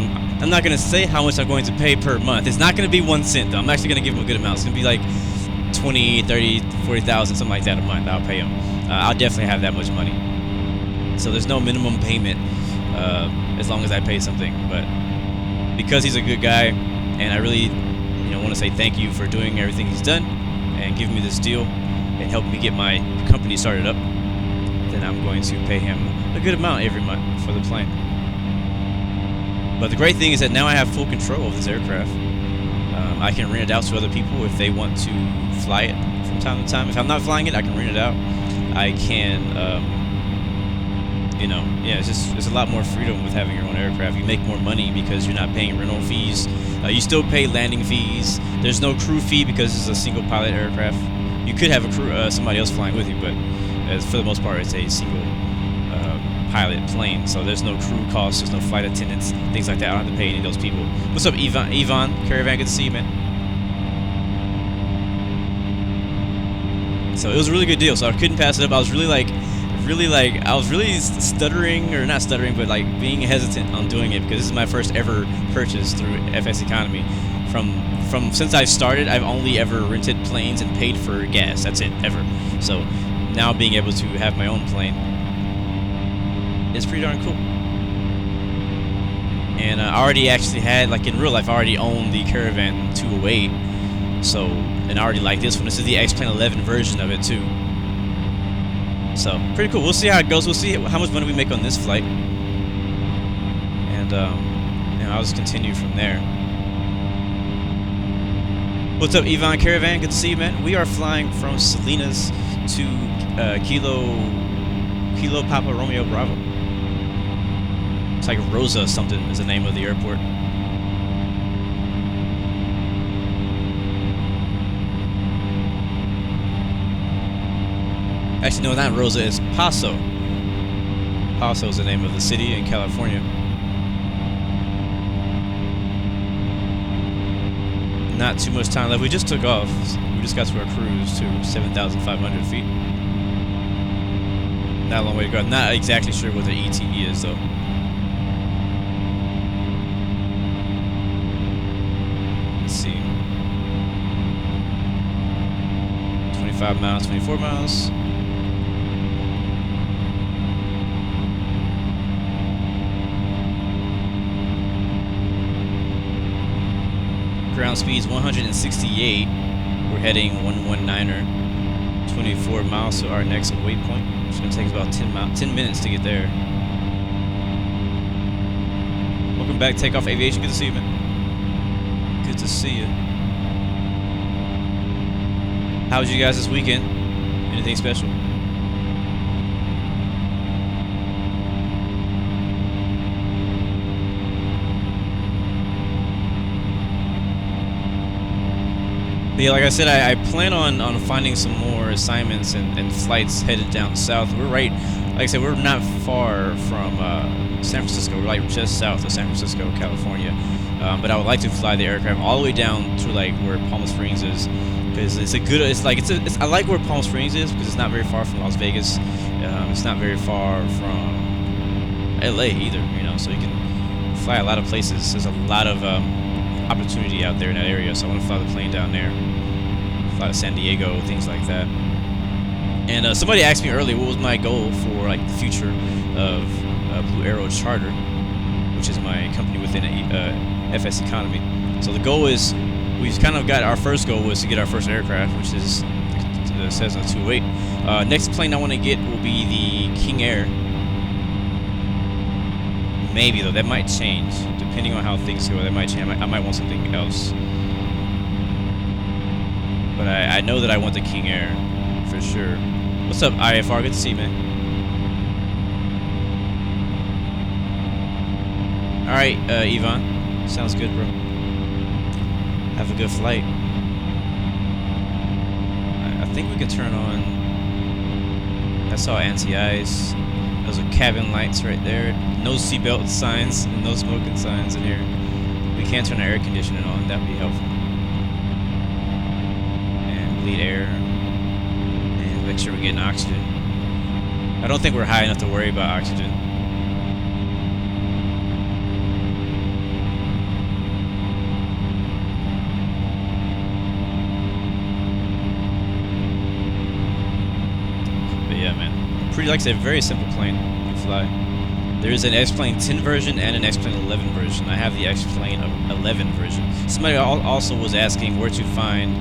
I'm going to pay per month. It's not going to be 1 cent, though. I'm actually going to give him a good amount. It's going to be like 20, 30, 40,000, something like that a month. I'll pay him. I'll definitely have that much money. So there's no minimum payment as long as I pay something. But because he's a good guy, and I really want to say thank you for doing everything he's done and giving me this deal and helping me get my company started up, then I'm going to pay him a good amount every month for the plane. But the great thing is that now I have full control of this aircraft. I can rent it out to other people if they want to fly it from time to time. If I'm not flying it, I can rent it out. I can there's a lot more freedom with having your own aircraft. You make more money because you're not paying rental fees. You still pay landing fees. There's no crew fee because it's a single pilot aircraft. You could have a crew, somebody else flying with you, but for the most part, it's a single pilot plane. So there's no crew costs, there's no flight attendants, things like that. I don't have to pay any of those people. What's up, Yvonne? Caravan, good to see you, man. So it was a really good deal. So I couldn't pass it up. I was really stuttering, or not stuttering, but like being hesitant on doing it, because this is my first ever purchase through FSEconomy. From since I've started, I've only ever rented planes and paid for gas. That's it, ever. So now being able to have my own plane is pretty darn cool. And I already actually had, like in real life, I already owned the Carravan 208. So, and I already like this one. This is the X-Plane 11 version of it too. So, pretty cool. We'll see how it goes. We'll see how much money we make on this flight. And I'll just continue from there. What's up, Yvonne Caravan? Good to see you, man. We are flying from Salinas to Kilo Papa Romeo Bravo. It's like Rosa something is the name of the airport. Actually, no, not Rosa, it's Paso. Paso is the name of the city in California. Not too much time left. We just took off. We just got to our cruise to 7,500 feet. Not a long way to go. I'm not exactly sure what the ETE is, though. Let's see. 25 miles, 24 miles. Ground speed's 168. We're heading 119er, 24 miles to our next waypoint. It's gonna take us about 10 minutes to get there. Welcome back, Takeoff Aviation. Good to see you, man. Good to see you. How was you guys this weekend? Anything special? But yeah, like I said, I plan on finding some more assignments and flights headed down south. We're right, like I said, we're not far from San Francisco. We're like just south of San Francisco, California. But I would like to fly the aircraft all the way down to like where Palm Springs is, because it's a good. I like where Palm Springs is because it's not very far from Las Vegas. It's not very far from LA either. You know, so you can fly a lot of places. There's a lot of opportunity out there in that area, so I want to fly the plane down there, fly to San Diego, things like that. And somebody asked me earlier what was my goal for like the future of Blue Arrow Charter, which is my company within FSEconomy. So the goal is, we've kind of got, our first goal was to get our first aircraft, which is the Cessna 208. Next plane I want to get will be the King Air. Maybe though, that might change depending on how things go. That might change. I might want something else. But I know that I want the King Air for sure. What's up, IFR? Good to see you, man. All right, Yvonne. Sounds good, bro. Have a good flight. I think we can turn on. I saw anti-ice. Those are cabin lights right there. No seatbelt signs and no smoking signs in here. We can turn our air conditioning on. That would be helpful. And bleed air. And make sure we're getting oxygen. I don't think we're high enough to worry about oxygen. Pretty, like I said, very simple plane to fly. There is an X-Plane 10 version and an X-Plane 11 version. I have the X-Plane 11 version. Somebody also was asking where to find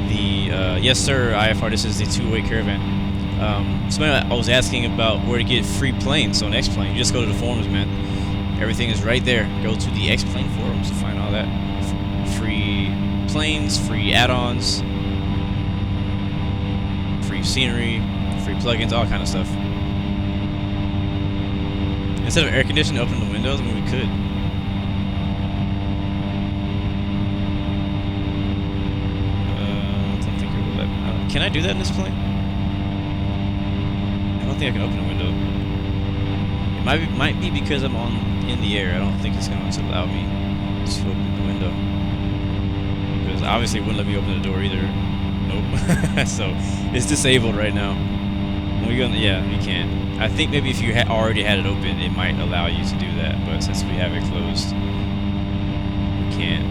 the, yes sir, IFR, this is the two-way Caravan. Somebody was asking about where to get free planes on X-Plane. You just go to the forums, man. Everything is right there. Go to the X-Plane forums to find all that. Free planes, free add-ons, free scenery, free plugins, all kind of stuff. Instead of air conditioning, open the windows. I mean, we could. I don't think it will let me. Can I do that in this plane? I don't think I can open a window. It might be because I'm in the air. I don't think it's going to allow me to open the window. Because obviously it wouldn't let me open the door either. Nope. So it's disabled right now. Yeah, you can. I think maybe if you already had it open, it might allow you to do that. But since we have it closed, we can't.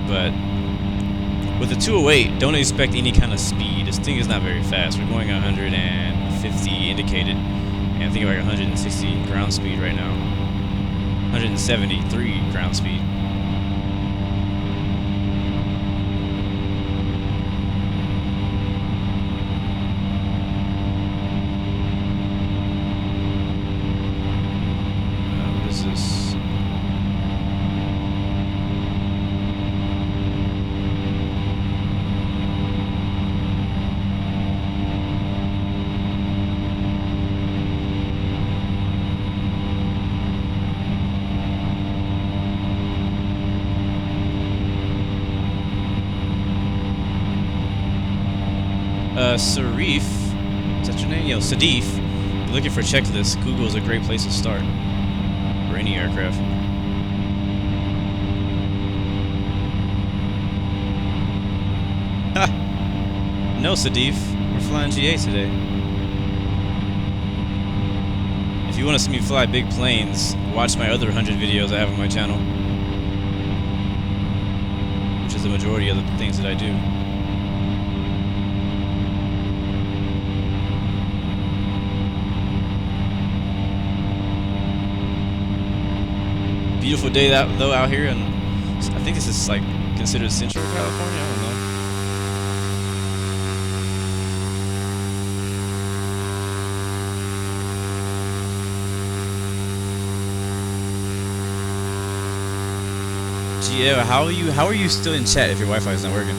But with the 208, don't expect any kind of speed. This thing is not very fast. We're going 150 indicated, and I think like 160 ground speed right now. 173 ground speed. Sarif, is that your name? Yo, Sadif, if you're looking for checklists, Google is a great place to start for any aircraft. Ha! No, Sadif, we're flying GA today. If you want to see me fly big planes, watch my other 100 videos I have on my channel. the majority of the things that I do. Beautiful day though out here, and I think this is like considered Central California. I don't know. GL, how are you still in chat if your Wi-Fi is not working?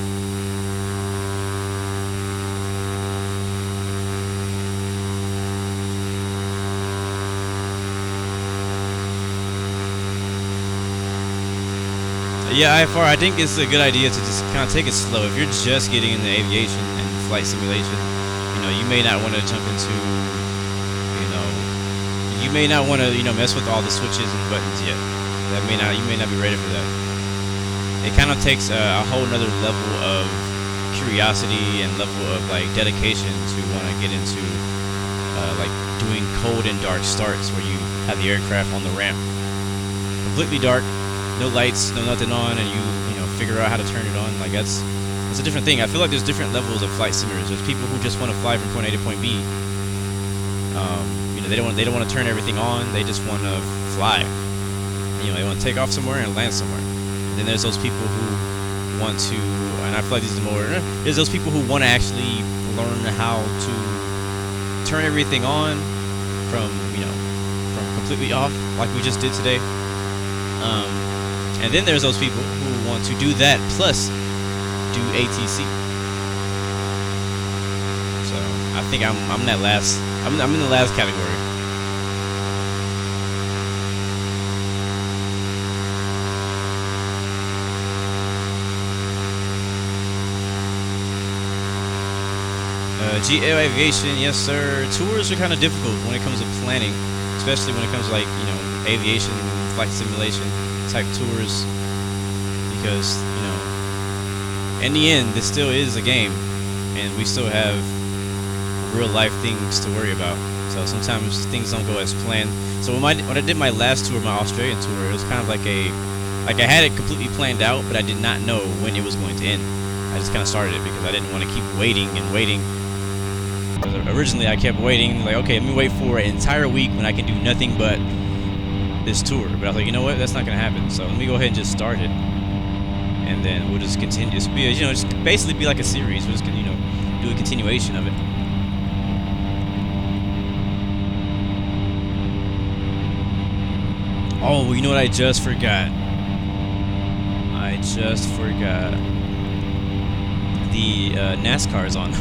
Yeah, IFR, I think it's a good idea to just kind of take it slow. If you're just getting into aviation and flight simulation, you know, you may not want to jump into, you may not want to, mess with all the switches and buttons yet. You may not be ready for that. It kind of takes a whole nother level of curiosity and level of like dedication to want to get into like doing cold and dark starts where you have the aircraft on the ramp completely dark, no lights, no nothing on, and you figure out how to turn it on. Like that's a different thing. I feel like there's different levels of flight simulators. There's people who just want to fly from point A to point B. They don't want to turn everything on. They just want to fly. They want to take off somewhere and land somewhere. And then there's those people who want to, and I feel like these are more. There's those people who want to actually learn how to turn everything on from completely off, like we just did today. And then there's those people who want to do that plus do ATC. So I think I'm that last. I'm in the last category. GL Aviation, yes sir. Tours are kind of difficult when it comes to planning, especially when it comes to like aviation, flight simulation type tours, because in the end this still is a game and we still have real life things to worry about. So sometimes things don't go as planned. So when I did my last tour, my Australian tour, it was kind of like I had it completely planned out, but I did not know when it was going to end. I just kind of started it because I didn't want to keep waiting and waiting. Originally I kept waiting, like, okay, let me wait for an entire week when I can do nothing but this tour. But I was like, you know what, that's not gonna happen. So let me go ahead and just start it, and then we'll just continue. Just be, just basically be like a series. We're just gonna, do a continuation of it. Oh, you know what I just forgot? I just forgot. The NASCAR is on.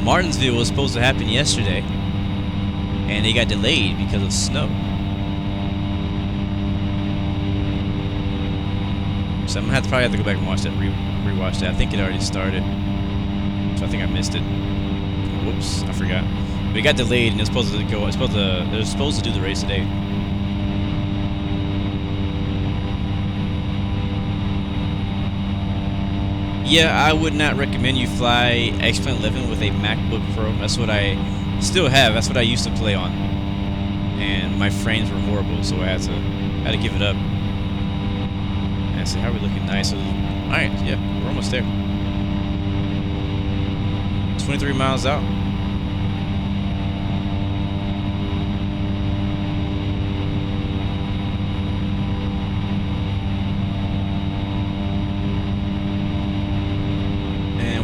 Martinsville was supposed to happen yesterday, and it got delayed because of snow. So I'm gonna probably have to go back and watch that, rewatch that. I think it already started, so I think I missed it. Whoops, I forgot. But it got delayed, and they're supposed to do the race today. Yeah, I would not recommend you fly X-Plane 11 with a MacBook Pro. That's what I still have. That's what I used to play on, and my frames were horrible, so I had to give it up. And see how we're looking nice. So, all right, yeah, we're almost there. 23 miles out.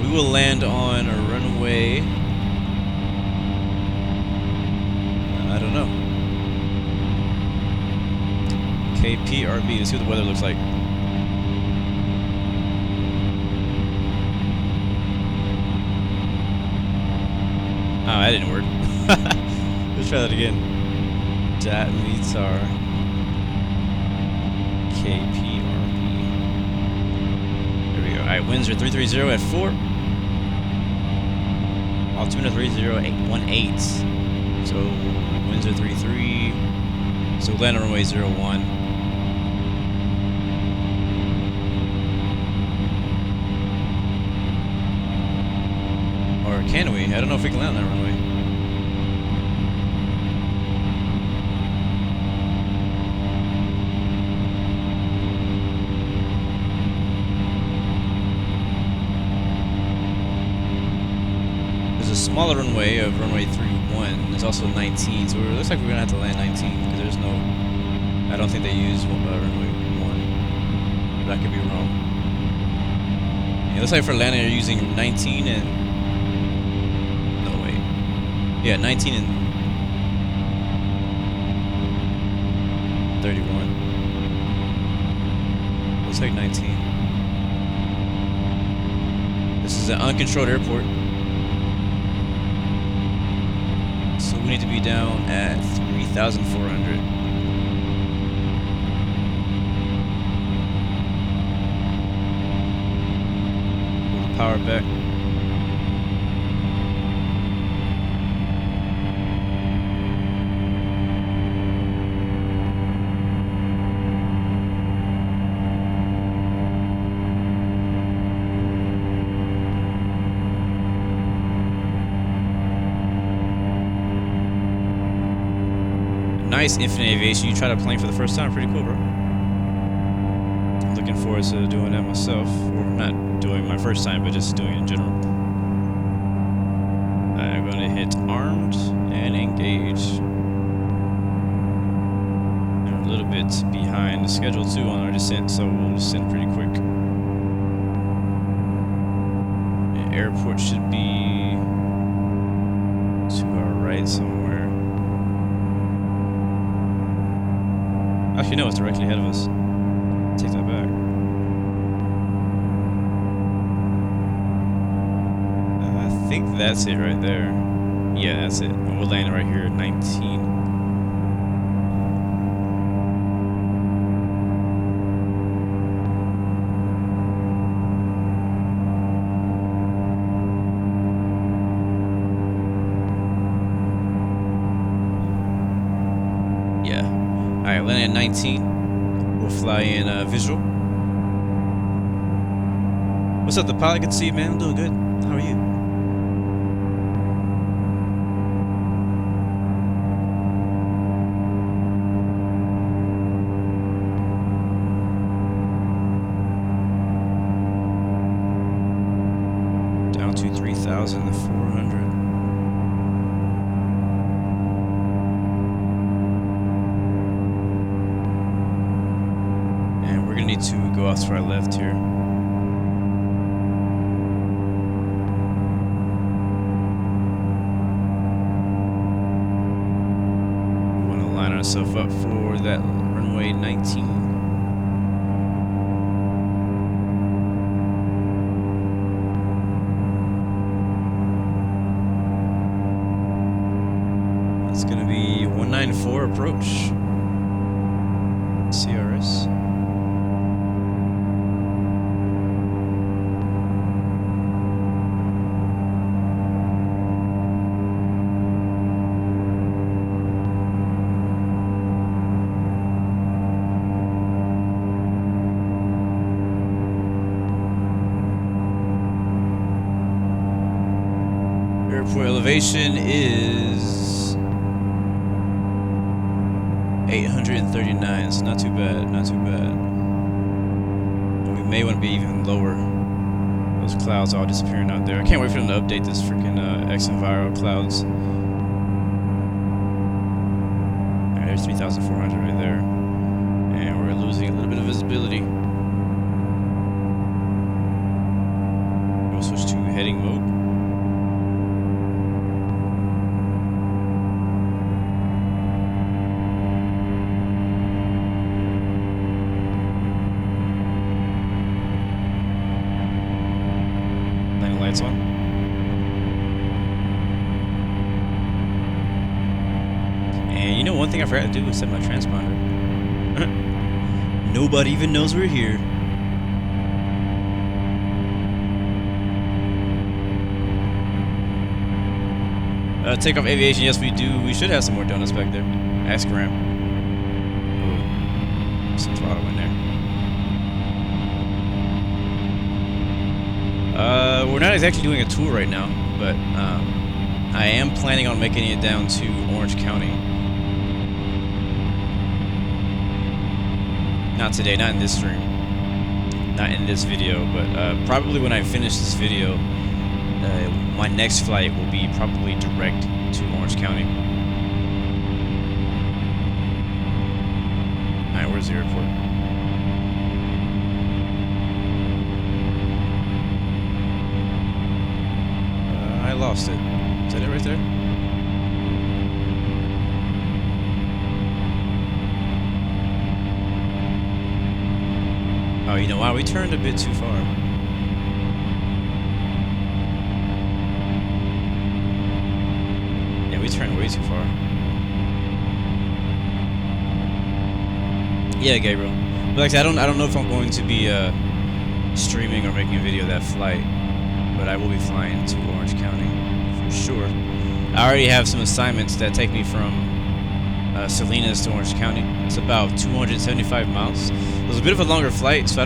We will land on a runway. I don't know. KPRB. Let's see what the weather looks like. Oh, that didn't work. Let's try that again. That meets our KPRB. There we go. All right, winds are 330 at 4. Altimeter 30818. So winds are 33. So land on runway 01. Or can we? I don't know if we can land on that runway. smaller runway of runway 31. There's also 19, so it looks like we're gonna have to land 19 because there's no. I don't think they use runway 1, but I could be wrong. It looks like for landing they're using 19 and no wait, yeah, 19 and 31. Looks like 19. This is an uncontrolled airport. So we need to be down at 3,400. Pull the power back. Nice Infinite Aviation. You tried a plane for the first time. Pretty cool, bro. I'm looking forward to doing that myself. Or not doing my first time, but just doing it in general. I'm going to hit armed and engage. I'm a little bit behind the schedule too on our descent, so we'll descend pretty quick. The airport should be to our right somewhere. Actually, no, it's directly ahead of us. Take that back. I think that's it right there. Yeah, that's it. And we're landing right here at 19. Alright, landing at 19. We'll fly in visual. What's up, the pilot? Good to see you, man. I'm doing good. How are you? Down to 3,400. Need to go off to our left here. We want to line ourselves up for that runway 19. That's going to be 194 approach. CRS. Airport elevation is 839, so not too bad, not too bad. But we may want to be even lower. Those clouds all disappearing out there. I can't wait for them to update this freaking X enviro clouds. Alright, there's 3,400 right there. And we're losing a little bit of visibility. We'll switch to heading mode. On. And you know, one thing I forgot to do was set my transponder. Nobody even knows we're here. Takeoff Aviation, yes we do. We should have some more donuts back there. Ask Graham. Oh, some throttle in there. We're not exactly doing a tour right now, but I am planning on making it down to Orange County. Not today, not in this stream, not in this video, but probably when I finish this video, my next flight will be probably direct to Orange County. Alright, where's the airport? I lost it. Is that it right there? Oh, you know why? We turned a bit too far. Yeah, we turned way too far. Yeah, Gabriel. But like I said, I don't know if I'm going to be streaming or making a video of that flight, but I will be flying to Orange County for sure. I already have some assignments that take me from Salinas to Orange County. It's about 275 miles. It was a bit of a longer flight, so I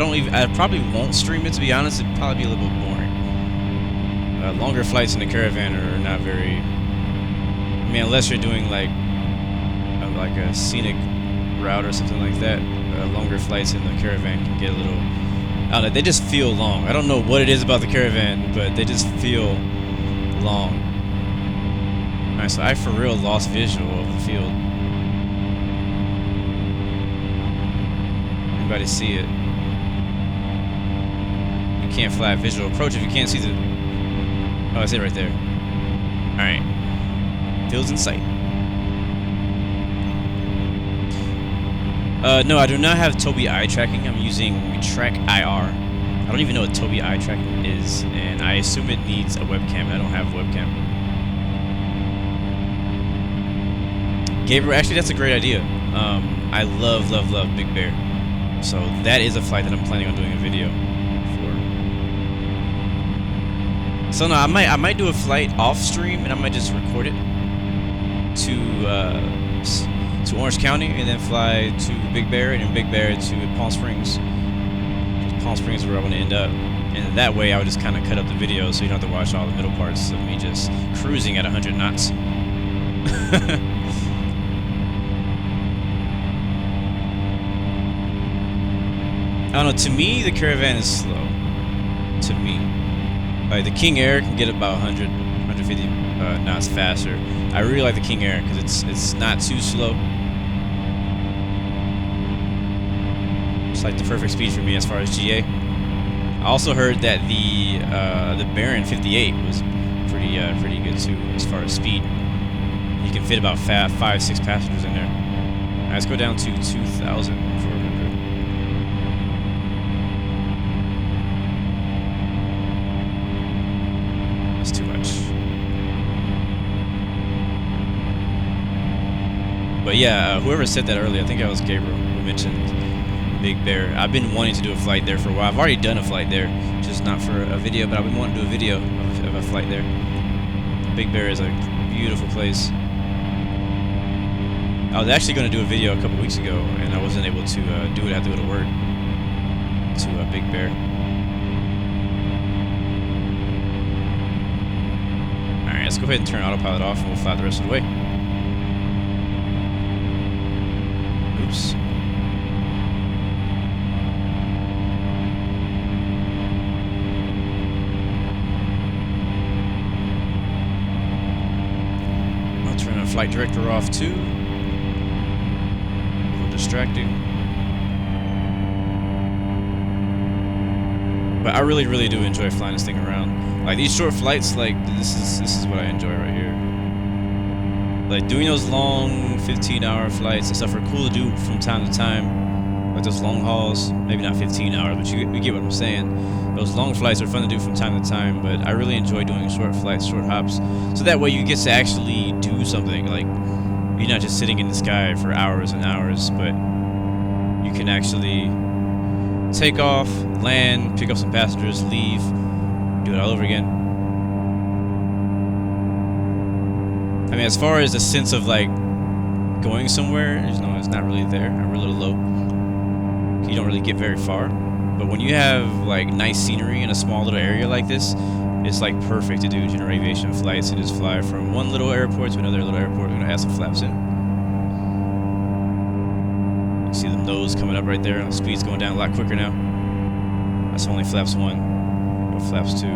probably won't stream it, to be honest. It'd probably be a little bit boring. Longer flights in the Caravan are not very, I mean, unless you're doing like a scenic route or something like that. Longer flights in the Caravan can get a little, I don't know, they just feel long. I don't know what it is about the Caravan, but they just feel long. Alright, so I for real lost visual of the field. Anybody see it? You can't fly a visual approach if you can't see the... Oh, I see it right there. Alright. Field's in sight. No, I do not have TB eye tracking. I'm using Track IR. I don't even know what TB eye tracking is, and I assume it needs a webcam. I don't have a webcam. Gabriel, actually, that's a great idea. I love Big Bear. So that is a flight that I'm planning on doing a video for. So no, I might do a flight off stream, and I might just record it to Orange County, and then fly to Big Bear, and then Big Bear to Palm Springs. Palm Springs is where I want to end up, and that way I would just kind of cut up the video so you don't have to watch all the middle parts of me just cruising at 100 knots. I don't know, to me, the Caravan is slow. To me. Like, the King Air can get about 100, 150 knots faster. I really like the King Air because it's not too slow. It's like the perfect speed for me as far as GA. I also heard that the Baron 58 was pretty good too as far as speed. You can fit about 5-6 passengers in there. All right, let's go down to 2,400. That's too much. But yeah, whoever said that earlier, I think that was Gabriel who mentioned Big Bear. I've been wanting to do a flight there for a while. I've already done a flight there, just not for a video, but I've been wanting to do a video of a flight there. Big Bear is a beautiful place. I was actually going to do a video a couple weeks ago, and I wasn't able to do it. I had to go to work to Big Bear. Alright, let's go ahead and turn autopilot off, and we'll fly the rest of the way. Oops. I'll turn the flight director off too. A little distracting. But I really do enjoy flying this thing around. Like these short flights, like this is what I enjoy right here. Like doing those long 15-hour flights and stuff are cool to do from time to time. Like those long hauls, maybe not 15 hours, but you get what I'm saying. Those long flights are fun to do from time to time, but I really enjoy doing short flights, short hops. So that way you get to actually do something. Like you're not just sitting in the sky for hours and hours, but you can actually take off, land, pick up some passengers, leave, do it all over again. I mean, as far as the sense of like going somewhere, it's not really there. We're a little low. You don't really get very far. But when you have like nice scenery in a small little area like this, it's like perfect to do general aviation flights and just fly from one little airport to another little airport. We're gonna add some flaps in. You see the nose coming up right there, and the speed's going down a lot quicker now. That's only flaps 1. Go flaps 2.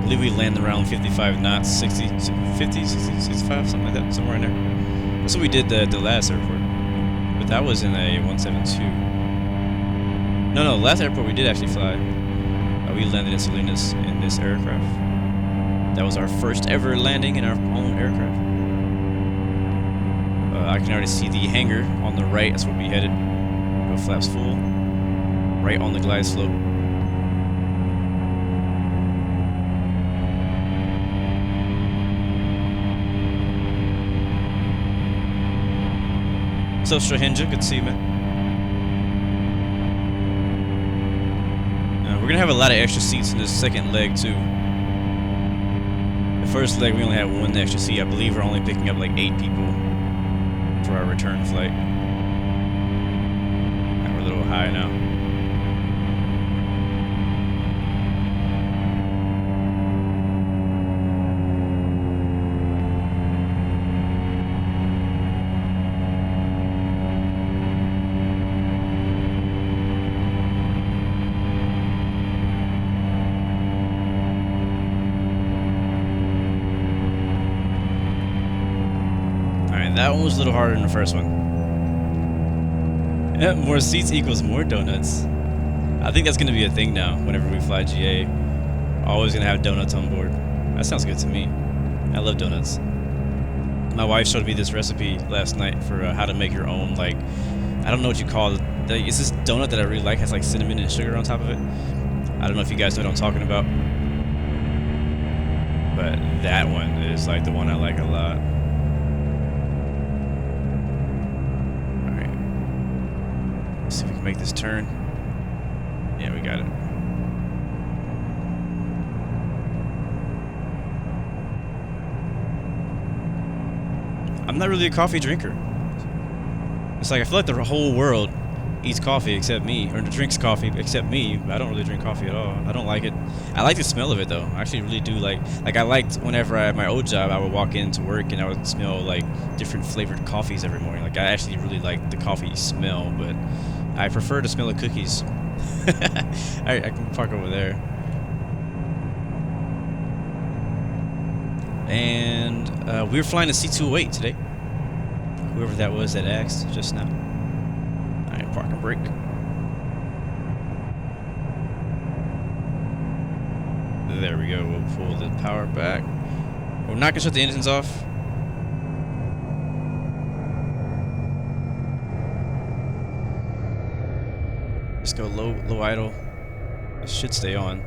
believe we landed around 55 knots, 60, 50, 60, 65, something like that, somewhere in there. That's what we did the last airport. But that was in a 172. No, last airport we did actually fly. We landed in Salinas in this aircraft. That was our first ever landing in our own aircraft. I can already see the hangar on the right. That's where we headed. Go flaps full. Right on the glide slope. What's up, Strahinja? Good to see you, man. We're gonna have a lot of extra seats in this second leg too. The first leg we only had one extra seat. I believe we're only picking up like 8 people for our return flight. And we're a little high now. That one was a little harder than the first one. Yeah, more seats equals more donuts. I think that's going to be a thing now whenever we fly GA. Always going to have donuts on board. That sounds good to me. I love donuts. My wife showed me this recipe last night for how to make your own, like, I don't know what you call it. It's this donut that I really like. It has like cinnamon and sugar on top of it. I don't know if you guys know what I'm talking about. But that one is like the one I like a lot. See if we can make this turn. Yeah, we got it. I'm not really a coffee drinker. It's like I feel like the whole world eats coffee except me, or drinks coffee except me. I don't really drink coffee at all. I don't like it. I like the smell of it though. I actually really do like I liked whenever I had my old job, I would walk into work and I would smell like different flavored coffees every morning. Like I actually really like the coffee smell, but I prefer the smell of cookies. I can park over there. And we were flying a C208 today. Whoever that was that asked just now. Alright, park and brake. There we go. We'll pull the power back. We're not going to shut the engines off. Just go low idle. It should stay on.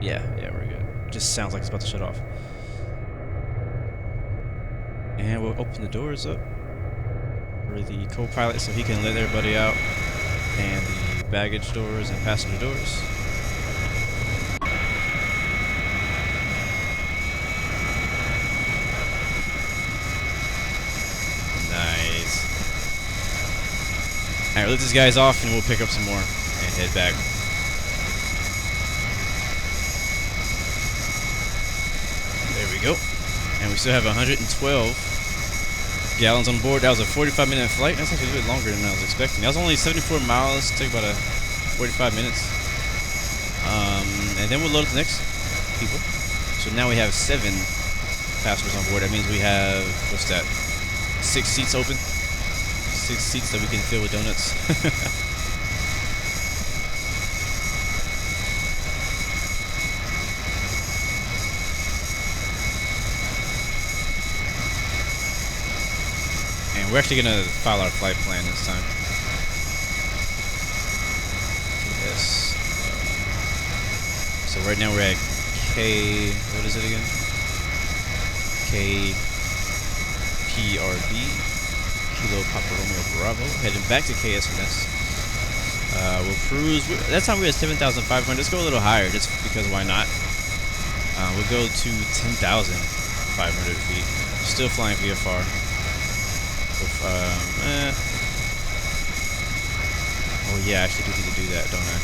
Yeah, we're good. It just sounds like it's about to shut off. And we'll open the doors up for the co-pilot so he can let everybody out. And the baggage doors and passenger doors. Alright, let these guys off and we'll pick up some more and head back. There we go. And we still have 112 gallons on board. That was a 45-minute flight. That's actually a bit longer than I was expecting. That was only 74 miles. It took about 45 minutes. And then we'll load the next people. So now we have 7 passengers on board. That means we have, what's that, 6 seats open. 6 seats that we can fill with donuts. And we're actually gonna file our flight plan this time. Yes. So right now we're at what is it again? KPRB. Kilo Papa Romeo Bravo, heading back to KSNS. We'll cruise. That time we had 7,500. Let's go a little higher, just because why not? We'll go to 10,500 feet. Still flying VFR. Oh yeah, I actually do need to do that, don't I?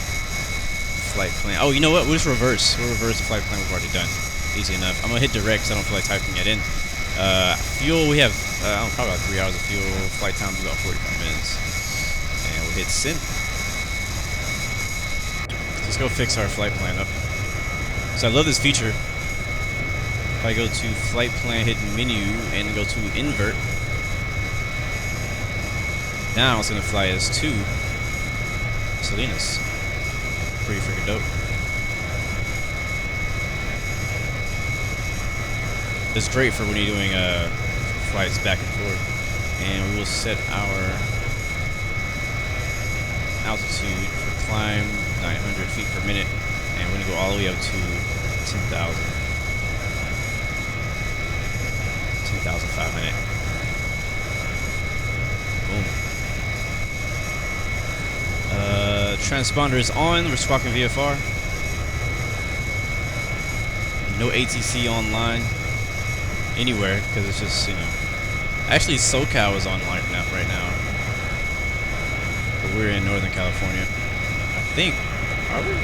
Flight plan. Oh, you know what? We'll just reverse. We'll reverse the flight plan we've already done. Easy enough. I'm gonna hit direct because I don't feel like typing it in. Fuel, we have probably about 3 hours of fuel. Flight time is about 45 minutes. And we'll hit send. Let's go fix our flight plan up. So I love this feature. If I go to flight plan, hit menu, and go to invert, now it's gonna fly us to Salinas. Pretty freaking dope. It's great for when you're doing flights back and forth. And we will set our altitude for climb 900 feet per minute, and we're gonna go all the way up to 10,500. Boom. Transponder is on. We're squawking VFR. No ATC online anywhere because it's just, you know. Actually, SoCal is online right now. But we're in Northern California. I think. Are we?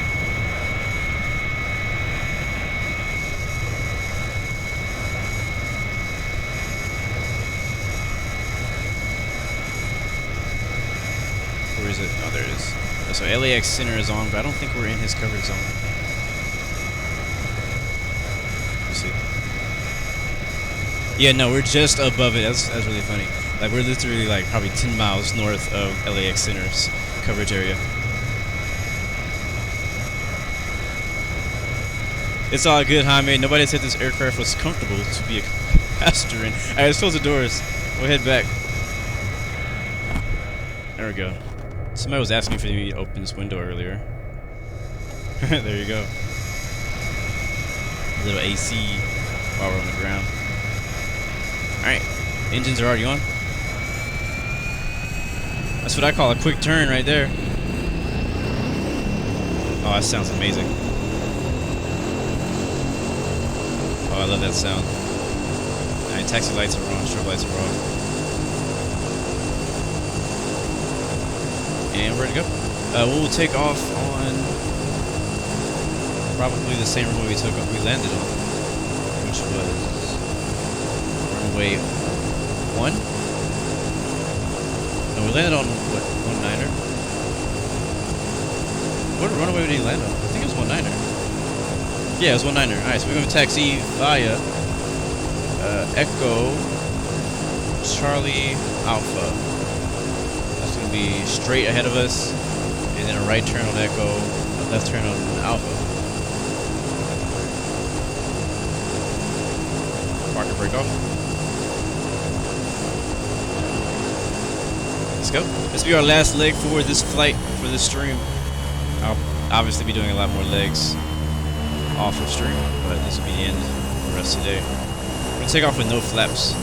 Where is it? Oh, there it is. So LAX Center is on, but I don't think we're in his coverage zone. Let's see. Yeah, no, we're just above it. That's really funny. Like, we're literally like probably 10 miles north of LAX Center's coverage area. It's all good, Jaime. Nobody said this aircraft was comfortable to be a passenger in. Alright, let's close the doors. We'll head back. There we go. Somebody was asking for me to open this window earlier. There you go. A little AC while we're on the ground. Alright, engines are already on. That's what I call a quick turn right there. Oh, that sounds amazing. Oh, I love that sound. Alright, taxi lights are on, strobe lights are on. And we're ready to go. We'll take off on probably the same runway we landed on, which was runway 1. No, we landed on what, 19er? What runway did he land on? I think it was 19er. Yeah, it was 19er. Alright, so we're going to taxi via Echo Charlie Alpha. That's going to be straight ahead of us, and then a right turn on Echo, a left turn on Alpha. Park and break off. Let's go. This will be our last leg for this flight, for this stream. I'll obviously be doing a lot more legs off of stream, but this will be the end for the rest of the day. We're going to take off with no flaps.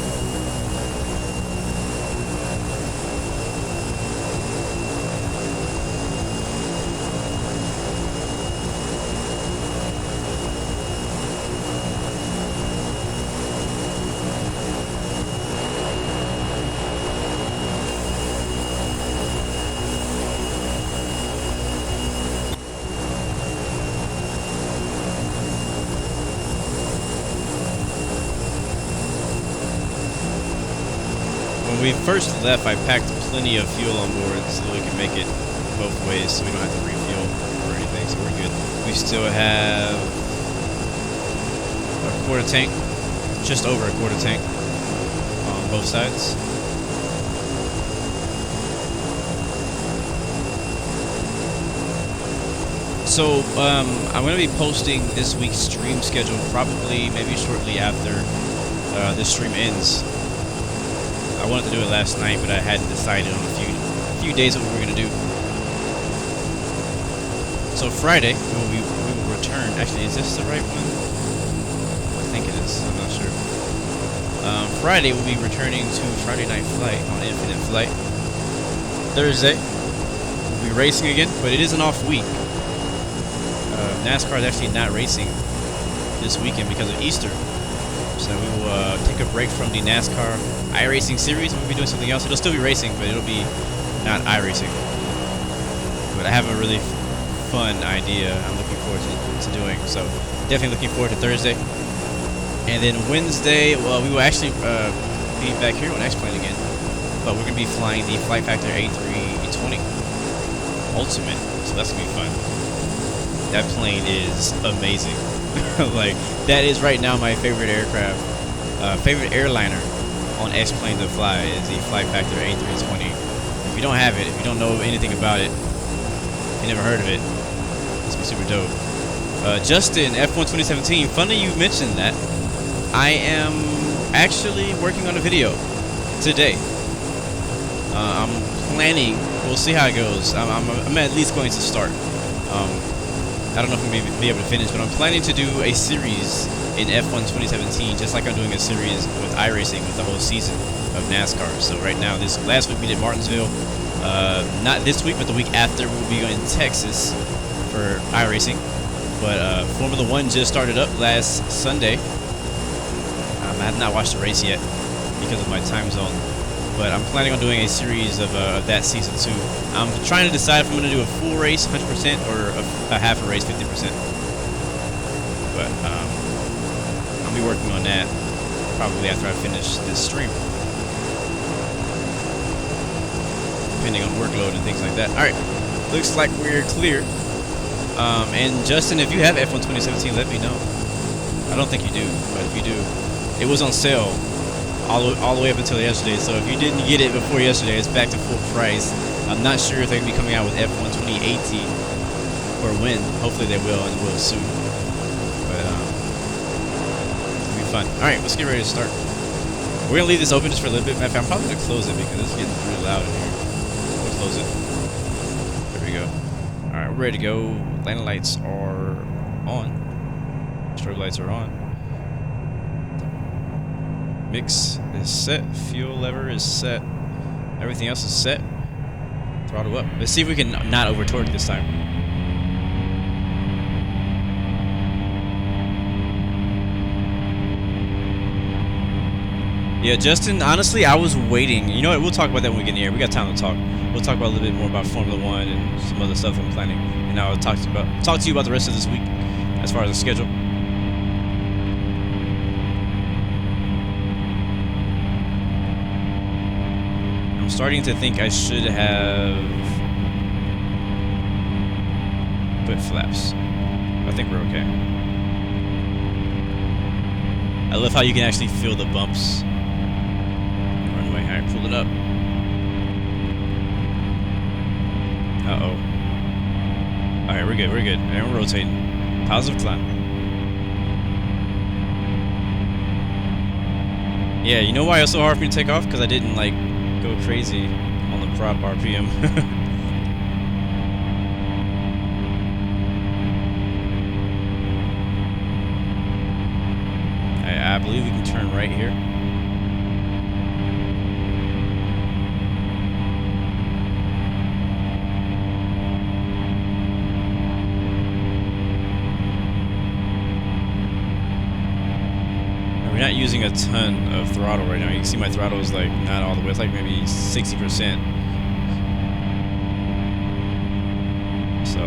When we first left, I packed plenty of fuel on board so we can make it both ways, so we don't have to refuel or anything, so we're good. We still have a quarter tank, just over a quarter tank on both sides. So I'm going to be posting this week's stream schedule probably maybe shortly after this stream ends. I wanted to do it last night, but I hadn't decided on a few days what we were going to do. So Friday, we will return. Actually, is this the right one? I think it is. I'm not sure. Friday, we'll be returning to Friday Night Flight on Infinite Flight. Thursday, we'll be racing again, but it is an off week. NASCAR is actually not racing this weekend because of Easter. So we will take a break from the NASCAR iRacing series. We'll be doing something else. It'll still be racing, but it'll be not iRacing. But I have a really fun idea I'm looking forward to doing. So definitely looking forward to Thursday. And then Wednesday, well, we will actually be back here on X-Plane again. But we're going to be flying the Flight Factor A320 Ultimate. So that's going to be fun. That plane is amazing. Like, that is right now my favorite aircraft, favorite airliner on X-Plane to fly is the Flight Factor A320. If you don't have it, if you don't know anything about it, you never heard of it, it's super dope. Justin, F1 2017, funny you mentioned that. I am actually working on a video today. I'm planning, we'll see how it goes. I'm at least going to start. I don't know if I'm going to be able to finish, but I'm planning to do a series in F1 2017, just like I'm doing a series with iRacing with the whole season of NASCAR. So right now, last week we did Martinsville. Not this week, but the week after we'll be going to Texas for iRacing. But Formula 1 just started up last Sunday. I have not watched the race yet because of my time zone. But I'm planning on doing a series of that season too. I'm trying to decide if I'm going to do a full race 100% or a half a race 50%. But I'll be working on that probably after I finish this stream, depending on workload and things like that. Alright, looks like we're clear. And Justin, if you have F1 2017, let me know. I don't think you do, but if you do, it was on sale all the way up until yesterday, so if you didn't get it before yesterday, it's back to full price. I'm not sure if they're going to be coming out with F1 2018 or when. Hopefully they will, and will soon. But it'll be fun. Alright, let's get ready to start. We're going to leave this open just for a little bit. Matter of fact, I'm probably going to close it because it's getting really loud in here. We'll close it. There we go. Alright, we're ready to go. Landing lights are on. Strobe lights are on. Mix is set, fuel lever is set, everything else is set. Throttle up. Let's see if we can not over torque this time. Yeah, Justin, honestly, I was waiting. You know what? We'll talk about that when we get in the air. We got time to talk. We'll talk about a little bit more about Formula 1 and some other stuff I'm planning. And I'll talk to you about the rest of this week as far as the schedule. I'm starting to think I should have put flaps. I think we're okay. I love how you can actually feel the bumps. Runway, alright, pull it up. Uh-oh. Alright, we're good, and we're rotating. Positive climb. Yeah, you know why it was so hard for me to take off? Because I didn't, like, go crazy on the prop RPM. I believe we can turn right here. We're not using a ton of throttle right now. You can see my throttle is like not all the way. It's like maybe 60%. So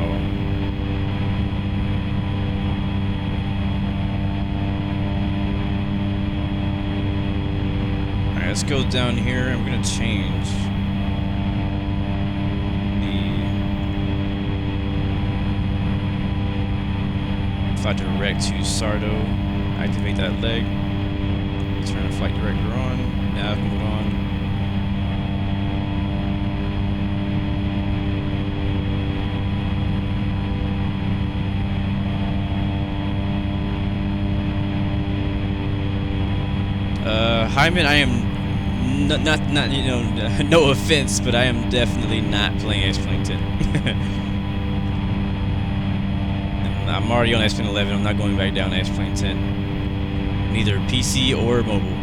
alright, let's go down here. I'm gonna change the flight direct to Sardo. Activate that leg. Turn the flight director on, nav mode on. Hyman, I am not you know, no offense, but I am definitely not playing X-Plane 10. I'm already on X-Plane 11. I'm not going back down to X-Plane 10. Neither PC or mobile.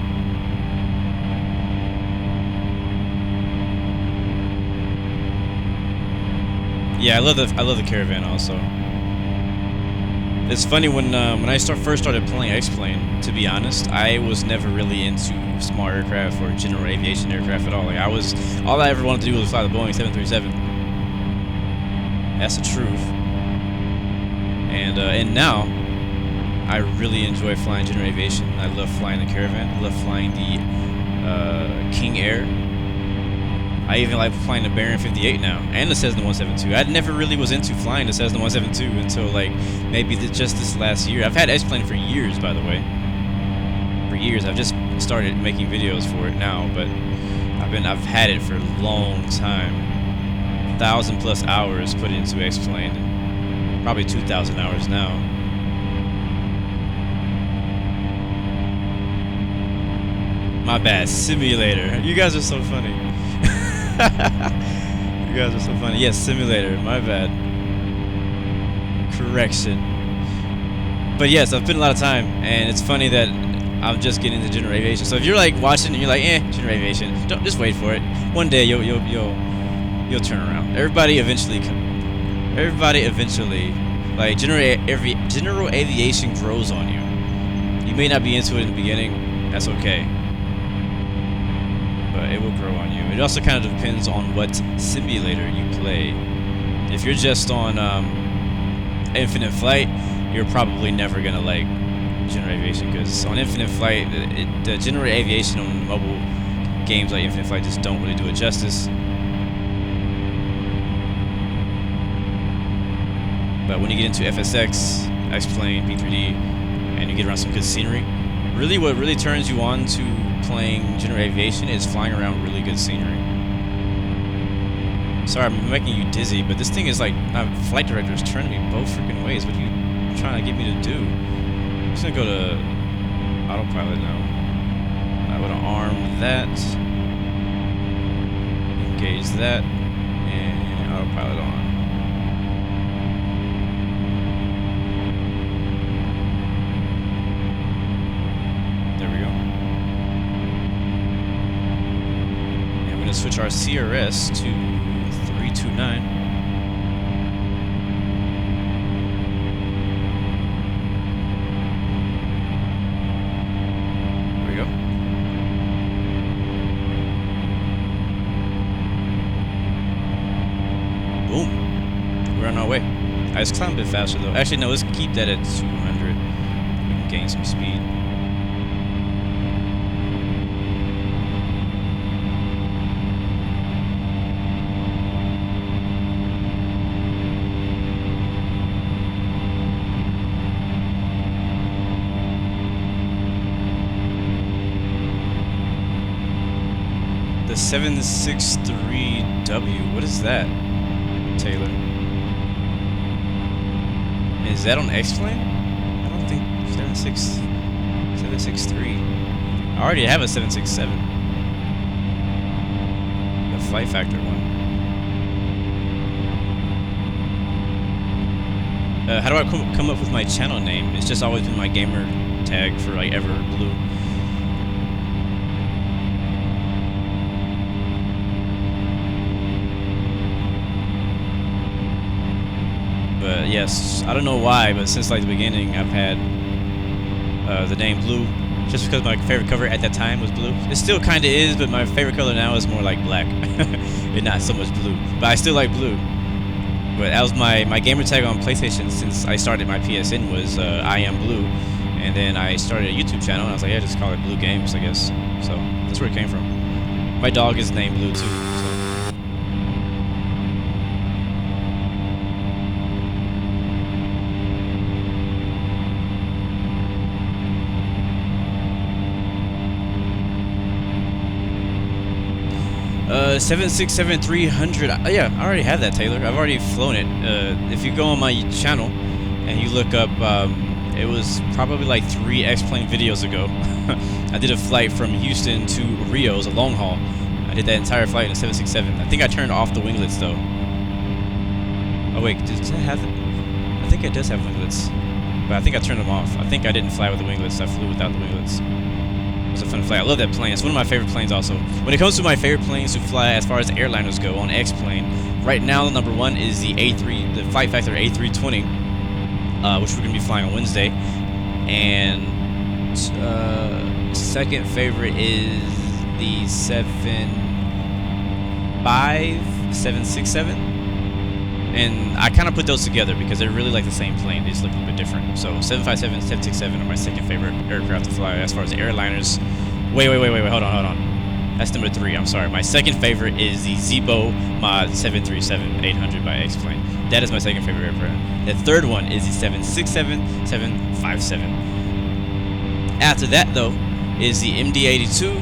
Yeah, I love the Carravan also. It's funny when I first started playing X-Plane. To be honest, I was never really into small aircraft or general aviation aircraft at all. Like all I ever wanted to do was fly the Boeing 737. That's the truth. And now, I really enjoy flying general aviation. I love flying the Carravan. I love flying the King Air. I even like flying the Baron 58 now, and the Cessna 172. I never really was into flying the Cessna 172 until like maybe just this last year. I've had X-Plane for years, by the way. For years, I've just started making videos for it now, but I've had it for a long time. 1,000+ hours put into X-Plane, probably 2,000 hours now. My bad, simulator. You guys are so funny. You guys are so funny. Yes, simulator. My bad. Correction. But yes, I've put a lot of time, and it's funny that I'm just getting into general aviation. So if you're like watching and you're like, general aviation, don't just wait for it. One day you'll turn around. Everybody eventually, like general aviation grows on you. You may not be into it in the beginning. That's okay. But it will grow on you. It also kind of depends on what simulator you play. If you're just on Infinite Flight, you're probably never gonna like general aviation, because on Infinite Flight, the general aviation on mobile games like Infinite Flight just don't really do it justice. But when you get into FSX, X-Plane, B3D, and you get around some good scenery, really what really turns you on to playing general aviation is flying around really good scenery. Sorry, I'm making you dizzy, but this thing is like, my flight director is turning me both freaking ways. What are you trying to get me to do? I'm just gonna go to autopilot now. I'm gonna arm that, engage that, and autopilot on. Switch our CRS to 329. There we go. Boom. We're on our way. I just climbed a bit faster though. Actually, no, let's keep that at 200. We can gain some speed. The 763W, what is that, Taylor? Is that on X-Plane? I don't think 763. I already have a 767. The Flight Factor one. How do I come up with my channel name? It's just always been my gamer tag for like ever blue. But yes, I don't know why, but since like the beginning, I've had the name blue, just because my favorite color at that time was blue. It still kind of is, but my favorite color now is more like black, and not so much blue. But I still like blue. But that was my gamer tag on PlayStation since I started my PSN was I am blue, and then I started a YouTube channel, and I was like, yeah, just call it Blue Games, I guess. So that's where it came from. My dog is named Blue too. So. 767-300. Yeah, I already have that, Taylor. I've already flown it. If you go on my channel and you look up, it was probably like 3 X-Plane videos ago. I did a flight from Houston to Rio. It was a long haul. I did that entire flight in a 767. I think I turned off the winglets though. Oh wait, does it have it? I think it does have winglets, but I think I turned them off. I think I didn't fly with the winglets. I flew without the winglets. It was a fun flight. I love that plane. It's one of my favorite planes also. When it comes to my favorite planes to fly as far as airliners go on X-Plane, right now the number 1 is the A3, the Flight Factor A320, which we're going to be flying on Wednesday. And second favorite is the 767. And I kind of put those together because they're really like the same plane. They just look a little bit different. So 757 and 767 are my second favorite aircraft to fly as far as airliners. Wait. Hold on. That's number 3. I'm sorry. My second favorite is the Zibo Mod 737-800 by X-Plane. That is my second favorite aircraft. The third one is the 767-757. After that, though, is the MD-82,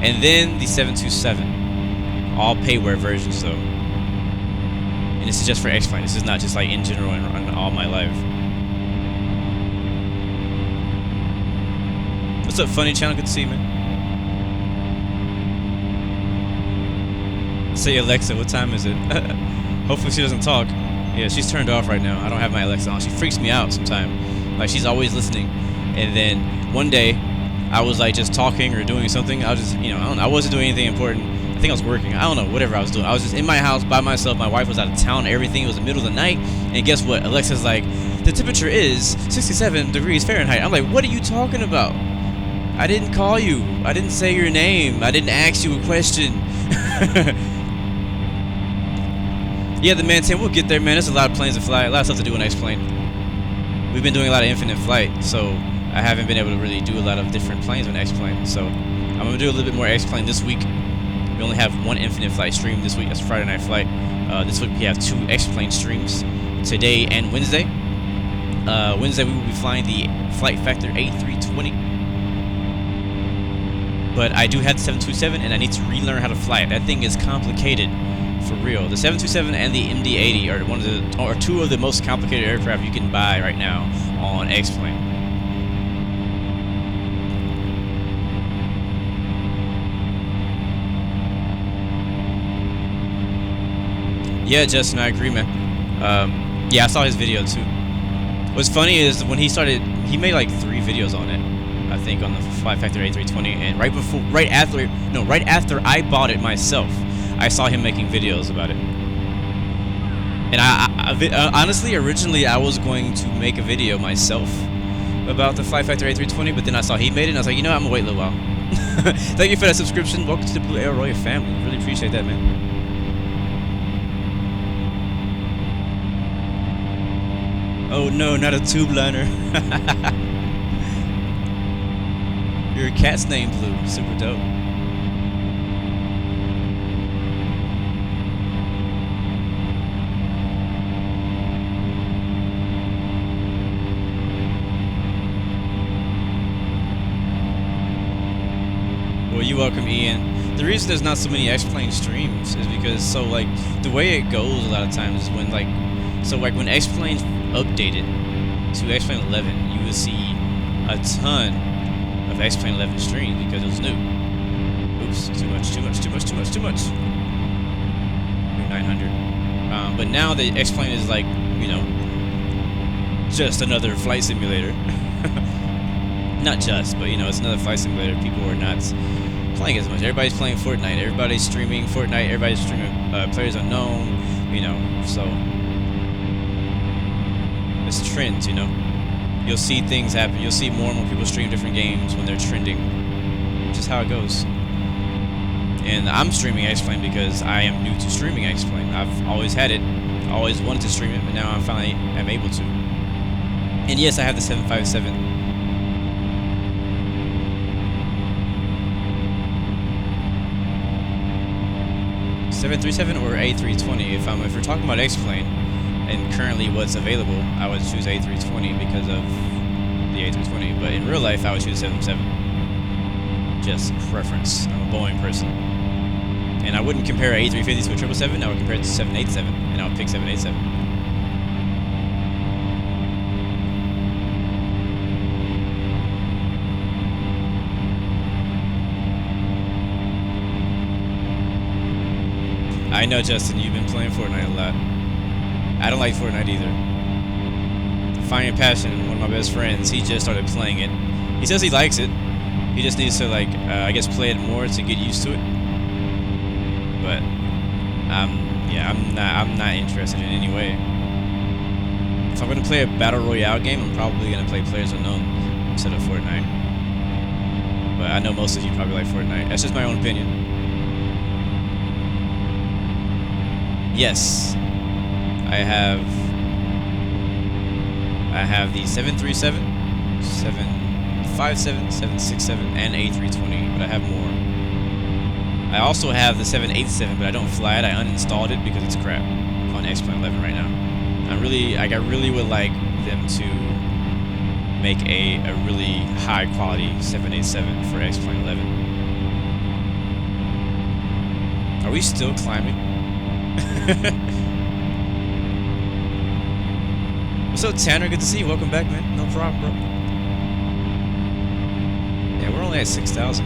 and then the 727. All payware versions, though. And this is just for X-Plane. This is not just like in general and all my life. What's up, funny channel? Good to see you, man. Say Alexa, what time is it? Hopefully she doesn't talk. Yeah, she's turned off right now. I don't have my Alexa on. She freaks me out sometimes. Like, she's always listening. And then one day, I was like just talking or doing something. I was just, you know, I wasn't doing anything important. I think I was working. I don't know, whatever I was doing. I was just in my house by myself. My wife was out of town. Everything. It was the middle of the night. And guess what? Alexa's like, the temperature is 67 degrees Fahrenheit. I'm like, what are you talking about? I didn't call you. I didn't say your name. I didn't ask you a question. Yeah, the man 10, we'll get there, man. There's a lot of planes to fly, a lot of stuff to do in X-Plane. We've been doing a lot of infinite flight, so I haven't been able to really do a lot of different planes on X-Plane. So I'm going to do a little bit more X-Plane this week. We only have one infinite flight stream this week. That's Friday Night Flight. This week we have 2 X-Plane streams, today and Wednesday. Wednesday we will be flying the Flight Factor A320. But I do have the 727, and I need to relearn how to fly it. That thing is complicated. For real. The 727 and the MD-80 are 2 of the most complicated aircraft you can buy right now on X-Plane. Yeah, Justin, I agree, man. Yeah, I saw his video too. What's funny is when he made like 3 videos on it, I think, on the Flight Factor A320, and right after I bought it myself, I saw him making videos about it. And I honestly, originally, I was going to make a video myself about the Flight Factor A320, but then I saw he made it, and I was like, you know what, I'm going to wait a little while. Thank you for that subscription. Welcome to the Blue Air Royal family. Really appreciate that, man. Oh no, not a tube liner. Your cat's name Blue. Super dope. Well, you're welcome, Ian. The reason there's not so many X-Plane streams is because, the way it goes a lot of times is when, when X-Plane updated to X-Plane 11, you would see a ton of X-Plane 11 streams because it was new. Oops, too much. 900. But now the X-Plane is just another flight simulator. Not just, but it's another flight simulator. People are not playing as much. Everybody's playing Fortnite. Everybody's streaming Fortnite. Everybody's streaming Players Unknown. So it's trends. You'll see things happen. You'll see more and more people stream different games when they're trending. Just how it goes. And I'm streaming X-Plane because I am new to streaming X-Plane. I've always had it, always wanted to stream it, but now I finally am able to. And yes, I have the 757. 737 or A320. If we're talking about X-Plane and currently what's available, I would choose A320 because of the A320. But in real life, I would choose 777. Just preference. I'm a Boeing person. And I wouldn't compare a A350 to a 777. I would compare it to 787, and I would pick 787. I know, Justin, you've been playing Fortnite a lot. I don't like Fortnite either. Finding Passion, one of my best friends, he just started playing it. He says he likes it. He just needs to, I guess, play it more to get used to it. But, I'm not interested in any way. If I'm going to play a Battle Royale game, I'm probably going to play Players Unknown instead of Fortnite. But I know most of you probably like Fortnite. That's just my own opinion. Yes, I have the 737, 757, 767, and A320, but I have more. I also have the 787, but I don't fly it. I uninstalled it because it's crap on X-Plane 11 right now. I really would like them to make a really high quality 787 for X-Plane 11. Are we still climbing? What's up, Tanner? Good to see you. Welcome back, man. No problem, bro. Yeah, we're only at 6,000.